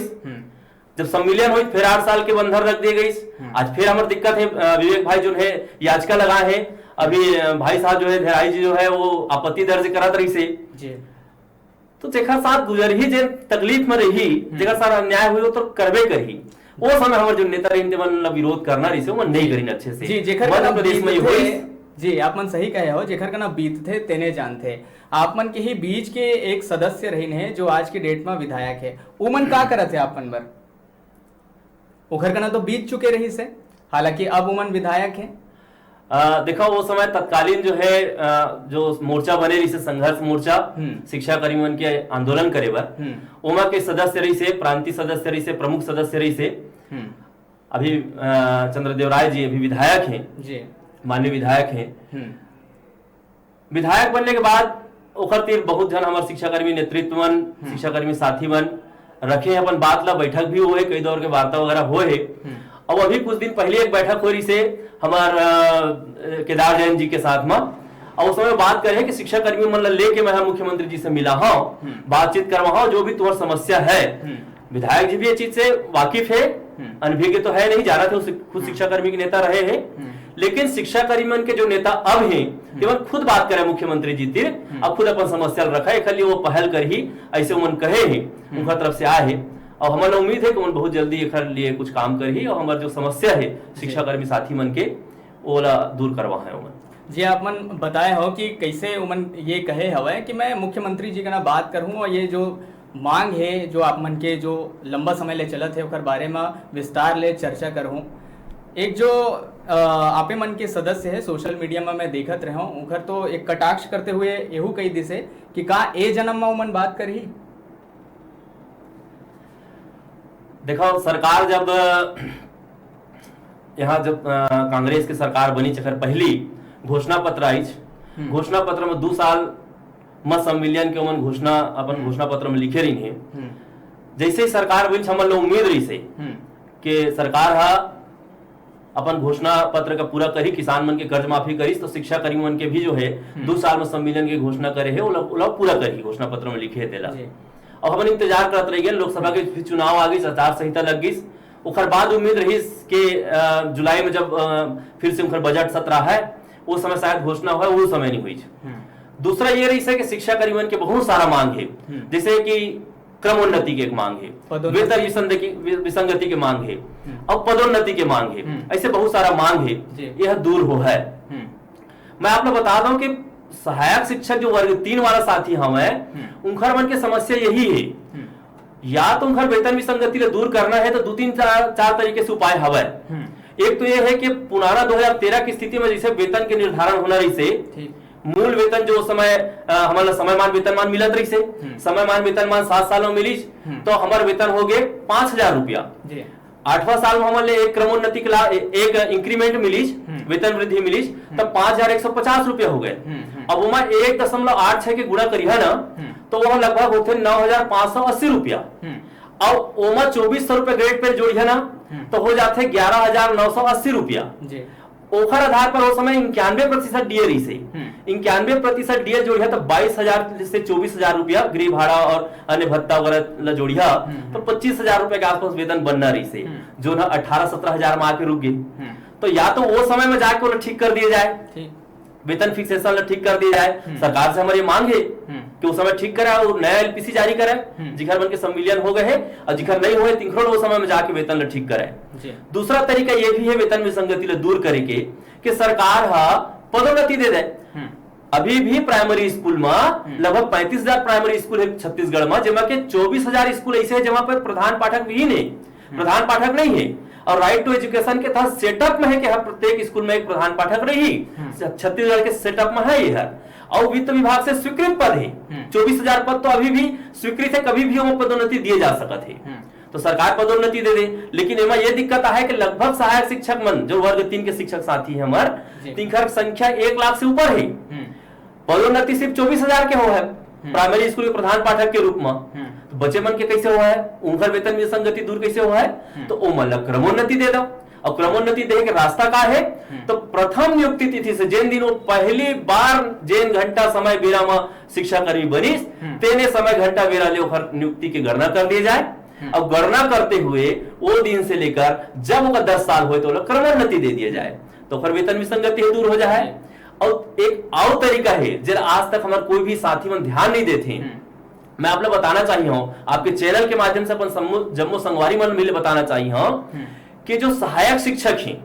जब सम्मिलन हुई फिर 8 साल के बंधन रख दी गई। आज फिर हमारी दिक्कत है, विवेक भाई जो है याचिका लगाए हैं, अभी भाई साहब जो है धेराई जी जो है वो आपत्ति दर्ज करा रही से, तो जेखर साथ गुजर ही जे तकलीफ में रही, जेखर साथ अन्याय हुई तो करबे करी। वो समय हमारे जो नेता रही मन विरोध करना रही से वो नहीं करी अच्छे से। जी, जेखर मध्य प्रदेश में हुई। जी, आप मन सही कहे हो, जेखर का ना बीत थे तेने जान थे। आप मन के ही बीच के एक सदस्य रही है जो आज की डेट में विधायक है, वो मन का करत है आप मन बर? उखर का ना तो बीत चुके रही से, हालांकि अब उमन विधायक है। देखो वो समय तत्कालीन जो है जो मोर्चा बने रही से, संघर्ष मोर्चा शिक्षा कर्मियों के आंदोलन करे बर, उमा के सदस्य रही से, प्रांतीय सदस्य रही से, प्रमुख सदस्य रही से। अभी चंद्रदेव राय जी अभी विधायक हैं जी, माननीय विधायक हैं। विधायक बनने के बाद ओखर तीर बहुत जन हमारे शिक्षाकर्मी नेतृत्व मन, शिक्षाकर्मी साथी मन रखे हैं, अपन बात ला बैठक भी हुए, कई दौर के वार्ता वगैरह हुए। और अभी कुछ दिन पहले एक बैठक हो रही से हमारे केदार जैन जी के साथ में, और उस समय बात करे कि शिक्षा कर्मी मन लेके मैं मुख्यमंत्री जी से मिला हूँ, बातचीत करवा हूँ, जो भी तुम्हारी समस्या है। विधायक जी भी ये चीज से वाकिफ है, अनभिज्ञ तो है नहीं, जाना थे खुद शिक्षा कर्मी के नेता रहे हैं, लेकिन शिक्षा कर्मी के जो नेता अब हैं केवल खुद बात करे मुख्यमंत्री जी तिर, अब खुद अपन समस्या रखा है, खाली वो पहल कर ही ऐसे उमन कहे हैं, उनका तरफ से आए हैं। और हमारा उम्मीद है कि उन बहुत जल्दी एक लिए कुछ काम कर ही, और हमारी जो समस्या है शिक्षा कर्मी साथी मन के ओला दूर करवा है उमन। जी, आप मन बताए हो कि कैसे उमन ये कहे हवे कि मैं मुख्यमंत्री जी का ना बात करूं, और ये जो मांग है जो आप मन के जो लंबा समय ले चलत है उकर बारे में विस्तार ले चर्चा करहूं। एक जो आपे मन के सदस्य है सोशल मीडिया में मैं देखत रहा हूँ, उखर तो एक कटाक्ष करते हुए एहू कही दिसे कि का ए जन्म में उमन बात करी। देखो सरकार जब यहाँ जब कांग्रेस की सरकार बनी चकर पहली घोषणा पत्र आई, घोषणा पत्र में 2 साल मत सम्मिलन के उमन घोषणा अपन घोषणा पत्र में लिखे रही है। जैसे ही सरकार बनी हमन लोग उम्मीद रही से कि सरकार अपन घोषणा पत्र का पूरा करी, किसान मन के कर्ज माफी करी, तो शिक्षा कर्मी मन के भी जो है 2 साल में सम्मिलन की घोषणा करे है, वो लोग पूरा करी, घोषणा पत्र में लिखे देला। और हम इंतजार करते रह गए, लोकसभा के चुनाव आ गई, आचार संहिता लग गई, उखर बाद उम्मीद रही कि जुलाई में जब फिर से उनका बजट सत्र है उस समय शायद घोषणा हुआ, वो समय नहीं हुई। दूसरा ये रही है कि शिक्षा कर्मियों के बहुत सारा मांग है, जैसे कि क्रमोन्नति की एक मांग है, वेतन विसंगति की मांग है, और पदोन्नति की मांग है, ऐसे बहुत सारा मांग है, यह दूर हो है। मैं आपको बता दूं कि सहायक शिक्षक जो वर्ग 3 वाला साथी हमें उनखर मन के समस्या यही है, या तो उनखर वेतन विसंगति ले दूर करना है तो 2-3-4 तरीके से उपाय हवे। एक तो यह है कि पुराना 2013 की स्थिति में जैसे वेतन के निर्धारण होना रही से, मूल वेतन जो समय हमारा समयमान वेतनमान मिलत रही से, समयमान वेतनमान 7 सालों में मिली, तो हमारा वेतन हो गए 5,000 रुपया। 8वां साल में हमारे एक क्रमोन्नति के एक इंक्रीमेंट मिली, वेतन वृद्धि मिली, तब 5,150 रुपया हो गए। अब वो 1.86 के गुणा करी है ना, तो वह लगभग होते 9,580 रुपया। और ओमा 2,400 रुपया ग्रेड पे जोड़ी है ना, तो हो जाते 11,980 रुपया। ओखर आधार पर वो समय 91% डीए रही से 91% डीए जोड़ी है तो 22,000 से 24,000 रुपया गृह भाड़ा और अन्य भत्ता वगैरह जोड़िया तो 25,000 रुपए के आसपास वेतन बनना रही से जो ना 18-17,000 में आके रुक गए। तो या तो वो समय में जाके उन्हें ठीक कर दिया जाए, वेतन फिक्सेशन ठीक कर दिया जाए। सरकार से हमारी मांग है कि उस समय ठीक करे और नया एलपीसी जारी करे, जिखर बन के संविलियन हो गए हैं और जिखर नहीं हुए तिंखरों वो समय में जाके वेतन ठीक करे। दूसरा तरीका ये भी है वेतन विसंगति दूर करे के कि सरकार पदोन्नति दे दे। अभी भी प्राइमरी स्कूल में लगभग 35,000 प्राइमरी स्कूल है छत्तीसगढ़ में, जिसमें के 24,000 स्कूल ऐसे है जहाँ पर प्रधान पाठक भी नहीं, प्रधान पाठक नहीं है। और राइट टू एजुकेशन के तहत सेटअप में है कि हर प्रत्येक स्कूल में एक प्रधान पाठक रही, छत्तीसगढ़ के सेटअप में है यह। और वित्त विभाग से स्वीकृत पद है 24,000 पद तो अभी भी स्वीकृत है, कभी भी वो पदोन्नति दिए जा सकते है। तो सरकार पदोन्नति दे दे, लेकिन एमा ये दिक्कत है कि लगभग सहायक शिक्षक मन जो वर्ग 3 के शिक्षक साथी है हमारे तिनकर संख्या 1 लाख से ऊपर है, पदोन्नति सिर्फ 24,000 के हो है प्राइमरी स्कूल के प्रधान पाठक के रूप में। तो बच्चे मन के कैसे हुआ है, उनका वेतन विसंगति दूर कैसे हुआ है, तो वो मतलब क्रमोन्नति दे दो। और क्रमोन्नति दे के रास्ता का है तो प्रथम नियुक्ति तिथि से जिन दिनों पहली बार जिन घंटा समय बेरा में शिक्षा कर्मी बनीस तेने समय घंटा बेरा ले नियुक्ति की गणना कर दिए जाए। अब गणना करते हुए वो दिन से लेकर जब वो 10 साल हुए तो क्रमोन्नति दे दिया जाए, तो फिर वेतन विसंगति दूर हो जाए। और एक और तरीका है जो आज तक हमारे कोई भी साथी में ध्यान नहीं देते, मैं आप लोग बताना चाहिए हूं, आपके चैनल के माध्यम से अपन जम्मू संगवारी मन मिले बताना चाहिए हूं कि जो सहायक शिक्षक हैं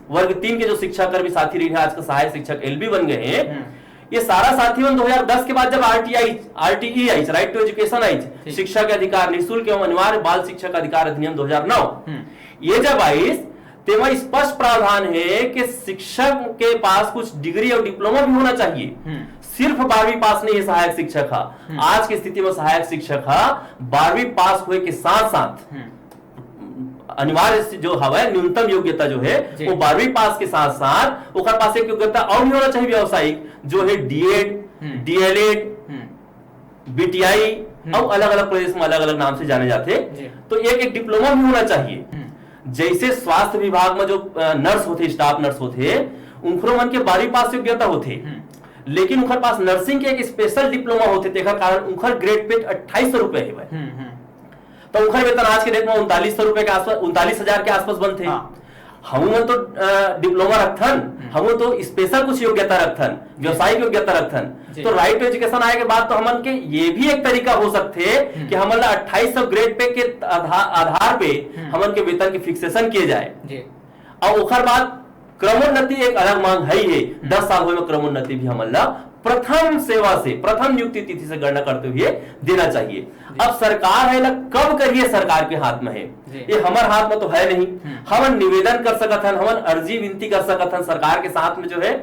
वर्ग 3 के जो शिक्षा कर्मी साथी रहे आज का सहायक शिक्षक एलबी बन गए हैं, ये सारा साथी 2010 के बाद जब आरटीई आई, राइट टू एजुकेशन आई, शिक्षा के अधिकार निःशुल्क एवं अनिवार्य बाल शिक्षा का अधिकार अधिनियम 2009, ये जब आई तेमा स्पष्ट प्रावधान है कि शिक्षक के पास कुछ डिग्री और डिप्लोमा भी होना चाहिए, सिर्फ 12वीं पास नहीं है सहायक शिक्षक आज की स्थिति में सहायक शिक्षक 12वीं पास हुए के साथ साथ अनिवार्य जो हवा न्यूनतम योग्यता जो है वो 12वीं पास के साथ साथ ओकर पास एक योग्यता और भी होना चाहिए व्यावसायिक, जो है डीएड, डीएलएड, बीटीआई और अलग अलग प्रदेश में अलग अलग नाम से जाने जाते, तो एक डिप्लोमा भी होना चाहिए। जैसे स्वास्थ्य विभाग में जो नर्स होते, स्टाफ नर्स होते, उनके मन के 12वीं पास योग्यता होते, लेकिन उनके पास नर्सिंग के एक स्पेशल डिप्लोमा होते, तेकर कारण उनका ग्रेड पे 2800 रुपए है, तो उनका वेतन आज के डेट में 3900 रुपए के आसपास, 39,000 के आसपास बनते। हम तो डिप्लोमा रखथन, हम तो स्पेशल कुछ योग्यता रखथन, व्यवसायिक योग्यता रखथन, तो राइट टू एजुकेशन आए के बाद तो हमन के ये भी एक तरीका हो सकते है कि हमन 2800 ग्रेड पे के आधार पे हमन के वेतन की फिक्सेशन किए जाए। और ओखर बाद क्रमोन्नति एक अलग मांग है, 10 साल हुए में क्रमोन्नति भी हमन प्रथम सेवा से प्रथम नियुक्ति तिथि से गणना करते हुए देना चाहिए। अब सरकार है ना कब करिए, सरकार के हाथ में है, ये हमारे हाथ में तो है नहीं। हम निवेदन कर सकत हन, हम अर्जी विनती कर सकत हन, सरकार के साथ में जो है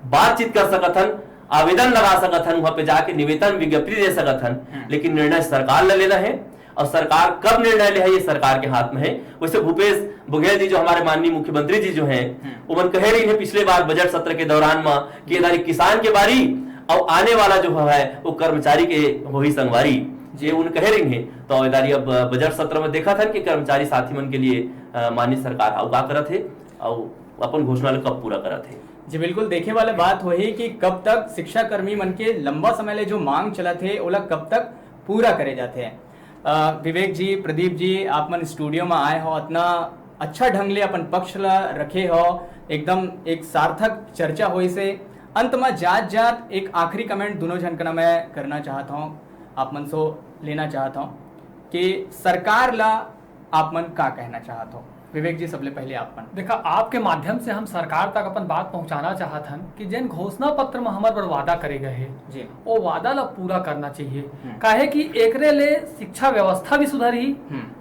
बातचीत कर सकत हन, आवेदन लगा सकत हन, वहां पे जाके निवेदन विज्ञप्ति दे सकत हन, लेकिन निर्णय सरकार ने लेना है और सरकार कब निर्णय ले है ये सरकार के हाथ में है। वैसे भूपेश बघेल जी जो हमारे माननीय मुख्यमंत्री जी जो हैं वो मन कह रही है पिछले बार बजट सत्र के दौरान में कि इधर किसान के बारी और आने वाला जो है वो कर्मचारी के हो ही संगवारी, ये उन कह रही है। तो इधर अब बजट सत्र में देखा था कि कर्मचारी साथी मन के लिए माननीय सरकार का करत है और अपन घोषणा कब पूरा करत है। जी बिल्कुल, देखे वाला बात वही कि कब तक शिक्षा कर्मी मन के लंबा समय ले जो मांग चला थे ओला कब तक पूरा करे जाते हैं। विवेक जी, प्रदीप जी, आप मन स्टूडियो में आए हो, इतना अच्छा ढंग ले अपन पक्ष ला रखे हो, एकदम एक सार्थक चर्चा हुई से। अंत में जात एक आखिरी कमेंट दोनों जन का मैं करना चाहता हूँ, आप मन सो लेना चाहता हूँ कि सरकार ला आप मन का कहना चाहता हूँ। विवेक जी, सबले पहले आप मन देखा, आपके माध्यम से हम सरकार तक अपन बात पहुंचाना चाहत हन कि जिन घोषणा पत्र में हमारे पर वादा करे गए है वो वादा ला पूरा करना चाहिए। काहे कि एकरे ले शिक्षा व्यवस्था भी सुधरी,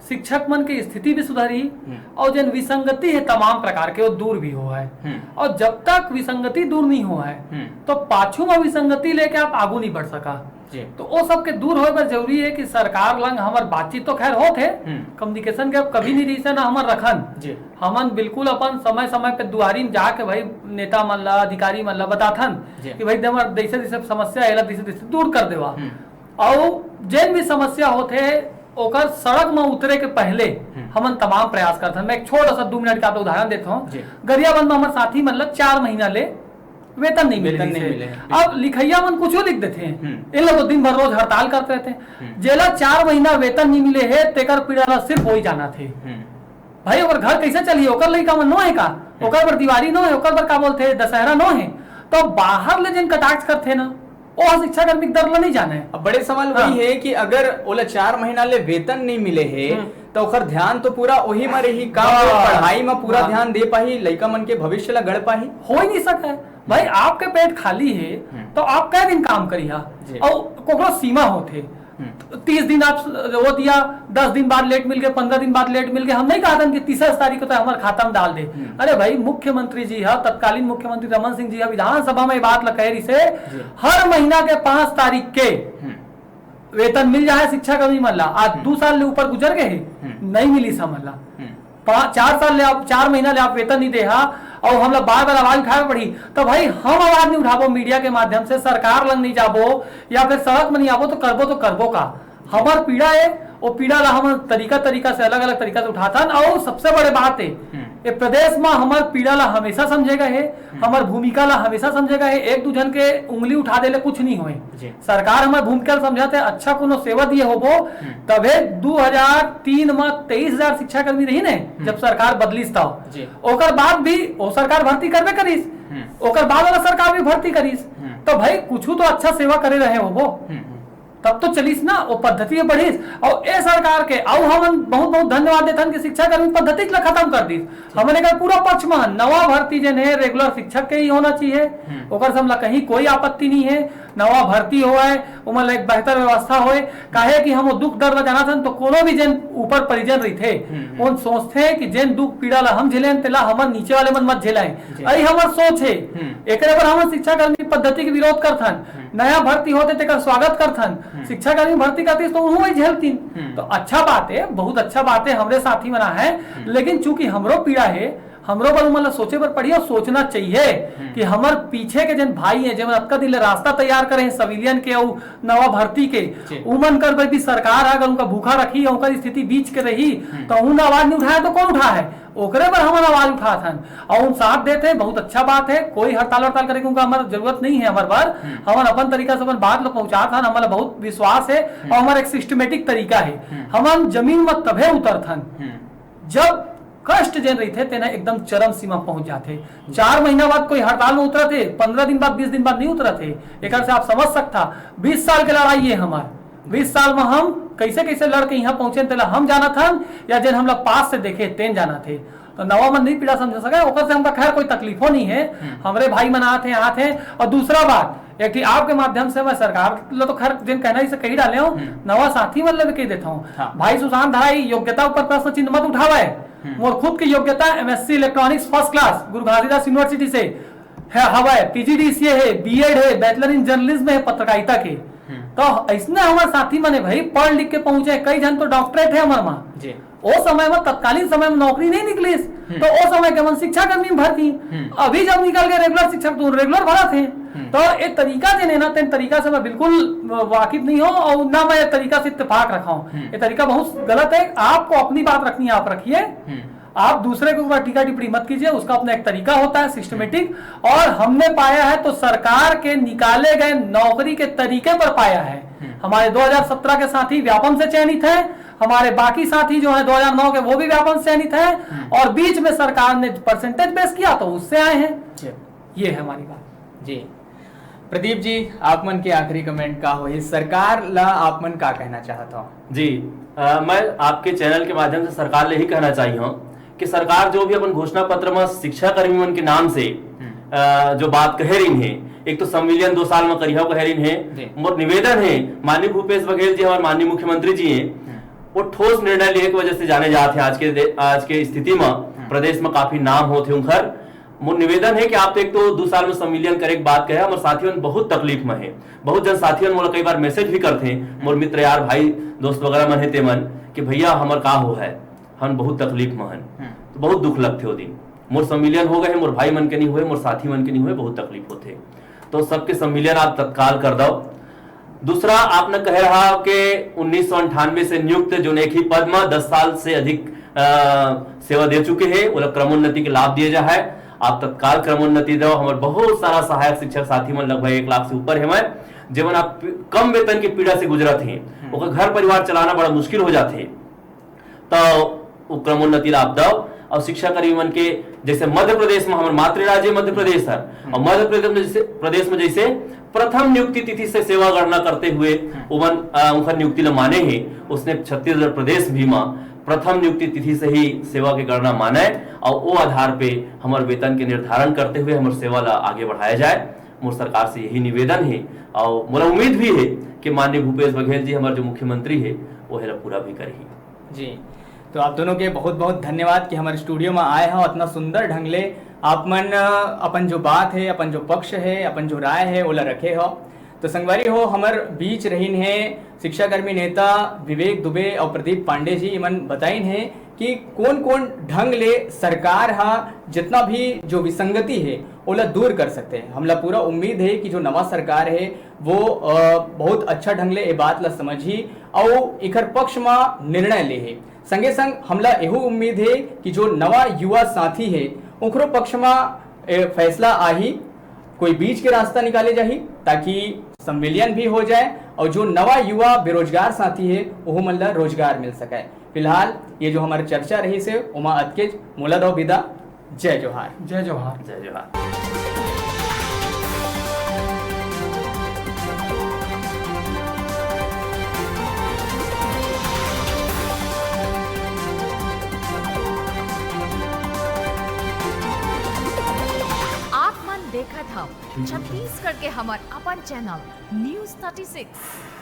शिक्षक मन की स्थिति भी सुधरी और जिन विसंगति है तमाम प्रकार के वो दूर भी हो है। और जब तक विसंगति दूर नहीं हो है तो पाछू में विसंगति लेके आप आगू नहीं बढ़ सका। तो वो सब के दूर होए पर जरूरी है कि सरकार लंग हमार बातचीत तो खैर होत है, कम्युनिकेशन के अब कभी नहीं रही ना हमार रखन, हमन बिल्कुल अपन समय समय पे दुआरी में जाके भाई नेता मन ला, अधिकारी मन ला बताथन कि भाई जैसे जैसे समस्या है जैसे दूर कर देवा। और जिन भी समस्या होते ओकर सड़क में उतरे के पहले हमन तमाम प्रयास करते हैं। मैं एक छोटा सा 2 मिनट का उदाहरण देता हूँ। गरियाबंद में हमारे साथी मतलब 4 महीना ले वेतन नहीं मिले। अब लिखैया मन कुछ लिख देते हैं, इन लोग दिन भर रोज हड़ताल करते रहते हैं। जेला 4 महीना वेतन नहीं मिले है तेकर पीड़ा सिर्फ हो ही जाना थे। भाई ओकर घर कैसे चलिए, ओकर लइका मन नो है का, ओकर पर दिवाली नो है, ओकर पर का बोलते दशहरा नो है, तो बाहर ले जिन कटाक्ष करते ना वो शिक्षा कर्मी दर ला नहीं जाना है। अब बड़े सवाल वही है कि अगर ओला 4 महीना ले वेतन नहीं मिले है तो ओकर ध्यान तो पूरा वही में रही का, पढ़ाई में पूरा ध्यान दे पाही, लइका मन के भविष्य ला गढ़ पाही, हो ही नहीं सका है। भाई आपके पेट खाली है तो आप कै दिन काम करिया, और कोकरो सीमा होते 30 दिन आप वो दिया, 10 दिन बाद लेट मिल गए, 15 दिन बाद लेट मिल गए। हम नहीं कहा था कि 30 तारीख को तो हमारे खाता में डाल दे। अरे भाई मुख्यमंत्री जी है, तत्कालीन मुख्यमंत्री रमन सिंह जी है, विधानसभा में बात कह रही से हर महीना के 5 तारीख के वेतन मिल जाए शिक्षा कर्मी मल्ला। आज 2 साल ले ऊपर गुजर गए नहीं मिली समझला, 4 साल ले आप 4 महीना ले आप वेतन नहीं दे और हम लोग बार बार आवाज उठावे पड़ी। तो भाई हम आवाज नहीं उठाबो मीडिया के माध्यम से, सरकार लग नहीं जाबो या फिर सड़क में नहीं आबो तो करबो का। हमार पीड़ा है वो पीड़ा ला हम तरीका से अलग अलग तरीका से उठाता। और सबसे बड़े बात है ये प्रदेश में हमार पीड़ा ला हमेशा समझेगा है, हमार भूमिका ला हमेशा समझेगा है। एक दूजन के उंगली उठा देले कुछ नहीं होए। सरकार हमार भूमिका समझाते अच्छा कोनो सेवा दिए होबो तबे 2003 में 23,000 शिक्षा कर्मी रही ने जब सरकार बदलिस था। ओकर बाद भी वो सरकार भर्ती करबे करीस, ओकर बाद वाला सरकार भी भर्ती करीस, तो भाई कुछ तो अच्छा सेवा करे रहे होबो तब तो चलीस ना, वो पद्धति बढ़ीस। और ए सरकार के और हम बहुत बहुत धन्यवाद देते हैं कि शिक्षा कर्मी पद्धति खत्म कर दी। हमने कहा पूरा पक्ष में नवा भर्ती जन है रेगुलर शिक्षक के ही होना चाहिए, ओकर से कहीं कोई आपत्ति नहीं है। नवा भर्ती हो उमन एक बेहतर व्यवस्था हो, काहे कि हम दुख दर्द जाना था तो कोनो भी जन ऊपर परिजन रही थे उन सोचते हैं कि जन दुख पीड़ा ला हम झेलें तेला हमर नीचे वाले मन मत झेलाएं। अरे हमर सोच है एक बार हम शिक्षा कर्मी पद्धति के विरोध करथन, नया भर्ती होते तेकर स्वागत करथन, शिक्षा कर्मी भर्ती करती तो उन्होंने झेलती। तो अच्छा बात है, बहुत अच्छा बात है, हमरे साथी बना है। लेकिन चूंकि हमरो पीड़ा है हमरो पर मतलब सोचे पर पड़ी और सोचना चाहिए कि हमार पीछे के जन भाई हैं जब अक्का दिल रास्ता तैयार करे सिविलियन के और नवा भर्ती के उमन कर भी सरकार अगर उनका भूखा रखी उनका स्थिति बीच के रही तो उन आवाज नहीं उठाया तो कौन उठा है, ओकरे पर हमारा आवाज उठा था और उन साथ देते हैं। बहुत अच्छा बात है, कोई हड़ताल हड़ताल करे उनका हमारा जरूरत नहीं है। हमारे बार हमारा अपन तरीका से अपन बात लोग पहुंचा था, हमारा बहुत विश्वास है और हमारा एक सिस्टमेटिक तरीका है। हम जमीन में तभे उतरथन जब कष्ट जन रही थे तेना एकदम चरम सीमा पहुंच जाते। 4 महीना बाद कोई हड़ताल में उतरा थे, 15 दिन बाद 20 दिन बाद नहीं उतरा थे। एक से आप समझ सकता 20 साल की लड़ाई है हमार, 20 साल में हम कैसे कैसे लड़के यहाँ पहुंचे तेला हम जाना था या जन हम लोग पास से देखे तेन जाना थे। तो नवा मन नहीं पीड़ा समझ सके ओकर से हमका खैर कोई तकलीफो नहीं है, हमारे भाई मन आते आते। और दूसरा बात एक आपके माध्यम से मैं सरकार तो खैर जिन कहना इसे कही डाले हूँ, नवा साथी मतलब कह देता हूँ भाई सुशांत भाई योग्यता ऊपर प्रश्न चिन्ह मत उठावा है। मोर खुद की योग्यता एमएससी इलेक्ट्रॉनिक्स फर्स्ट क्लास गुरु घासीदास यूनिवर्सिटी से है, हवा है, पीजीडीसीए है, बीएड है, बैचलर इन जर्नलिज्म है पत्रकारिता के। तो ऐसने हमारे साथी मने भाई पढ़ लिख के पहुंचे, कई जन तो डॉक्टरेट है हमारे माँ। ओ समय में तत्कालीन समय में नौकरी नहीं निकली तो ओ समय के मन शिक्षा कर्मी में भर्ती, अभी जब निकल गए रेगुलर शिक्षक तो रेगुलर भरा थे। तो ये तरीका जो है ना तेन तरीका से मैं बिल्कुल वाकिफ नहीं हूँ और ना मैं तरीका से इत्तेफाक रखा हूँ। ये तरीका बहुत गलत है। आपको अपनी बात रखनी है आप रखिए, आप दूसरे के ऊपर टीका टिप्पणी मत कीजिए, उसका अपना एक तरीका होता है सिस्टमेटिक। और हमने पाया है तो सरकार के निकाले गए नौकरी के तरीके पर पाया है। हमारे 2017 के साथी व्यापम से चयनित है, हमारे बाकी साथी जो है 2009 के वो भी व्यापम से चयनित है और बीच में सरकार ने परसेंटेज बेस किया तो उससे आए हैं। ये है हमारी बात जी। प्रदीप जी आप मन के आखिरी कमेंट का हो, सरकार ला आप मन का कहना चाहता हूँ जी। मैं आपके चैनल के माध्यम से सरकार ले ही कहना चाहिए हूँ कि सरकार जो भी अपन घोषणा पत्र में शिक्षा कर्मी के नाम से जो बात कह रही है, एक तो संविलियन 2 साल में करिया कह रही है। मोर निवेदन है माननीय भूपेश बघेल जी और माननीय मुख्यमंत्री जी हैं वो ठोस निर्णय लेने की वजह से जाने जाते हैं। आज के स्थिति में प्रदेश में काफी नाम होते उनकर। मोर निवेदन है कि आप तो एक तो 2 साल में संविलियन करे बात कहे और साथियों बहुत तकलीफ में है। बहुत जन साथियों मोला कई बार मैसेज भी करते हैं, मोर मित्र यार भाई दोस्त वगैरह मन है ते मन कि भैया हमर का हो है, हम बहुत तकलीफ में हन। तो बहुत दुख लगते हो दिन मोर सम्मिलियन हो गए, मोर भाई मन के नहीं हुए, मोर साथी मन के नहीं हुए, बहुत तकलीफ होते। तो सबके सम्मिलियन आप तत्काल कर दो। दूसरा आपने कह रहा कि 1998 से नियुक्त जो एक ही पद में 10 साल से अधिक सेवा दे चुके हैं, वो लोग क्रमोन्नति के लाभ दिए जा है। आप तत्काल क्रमोन्नति दो। हमारे बहुत सारा सहायक शिक्षक साथी मन लगभग 1 लाख से ऊपर है मैं, जीवन आप कम वेतन की पीड़ा से गुजरत हैं, वो घर परिवार चलाना बड़ा मुश्किल हो जाते हैं, तो वो क्रमोन्नति लाभ दो। और शिक्षा कर्मी मन के जैसे मध्य प्रदेश में, हमारे मातृ राज्य मध्य प्रदेश है, और मध्य प्रदेश में जैसे प्रथम नियुक्ति तिथि से सेवा गणना करते हुए उनका नियुक्ति माने ही, उसने छत्तीसगढ़ प्रदेश भी में प्रथम नियुक्ति तिथि से ही सेवा की गणना माने, और वो आधार पे हमारे वेतन के निर्धारण करते हुए हमारे सेवा ला आगे बढ़ाया जाए। मोर सरकार से यही निवेदन है, और मोला उम्मीद भी है कि माननीय भूपेश बघेल जी हमारे जो मुख्यमंत्री है वो है पूरा भी करेगी। जी, तो आप दोनों के बहुत बहुत धन्यवाद कि हमारे स्टूडियो में आए हैं, इतना सुंदर ढंग ले आप मन अपन जो बात है, अपन जो पक्ष है, अपन जो राय है ओला रखे हो। तो संगवारी हो, हमार बीच रहीन है शिक्षाकर्मी नेता विवेक दुबे और प्रदीप पांडे जी। मन बताइन है कि कौन कौन ढंग ले सरकार हा जितना भी जो विसंगति है ओला दूर कर सकते हैं। हमला पूरा उम्मीद है कि जो नवा सरकार है वो बहुत अच्छा ढंग ले ये बात ला समझी और इकर पक्ष में निर्णय ले है। संगे संग हमला एहो उम्मीद है कि जो नवा युवा साथी है उनकरो पक्ष में फैसला आही, कोई बीच के रास्ता निकाले जाही ताकि सम्मेलन भी हो जाए और जो नवा युवा बेरोजगार साथी है वो मन ला रोजगार मिल सके। फिलहाल ये जो हमारी चर्चा रही से उमा अतकेज मोला दो विदा। जय जोहार। जय जोहार। जय जोहार। देखत हम छत्तीसगढ़ के हमार अपन चैनल न्यूज़ 36।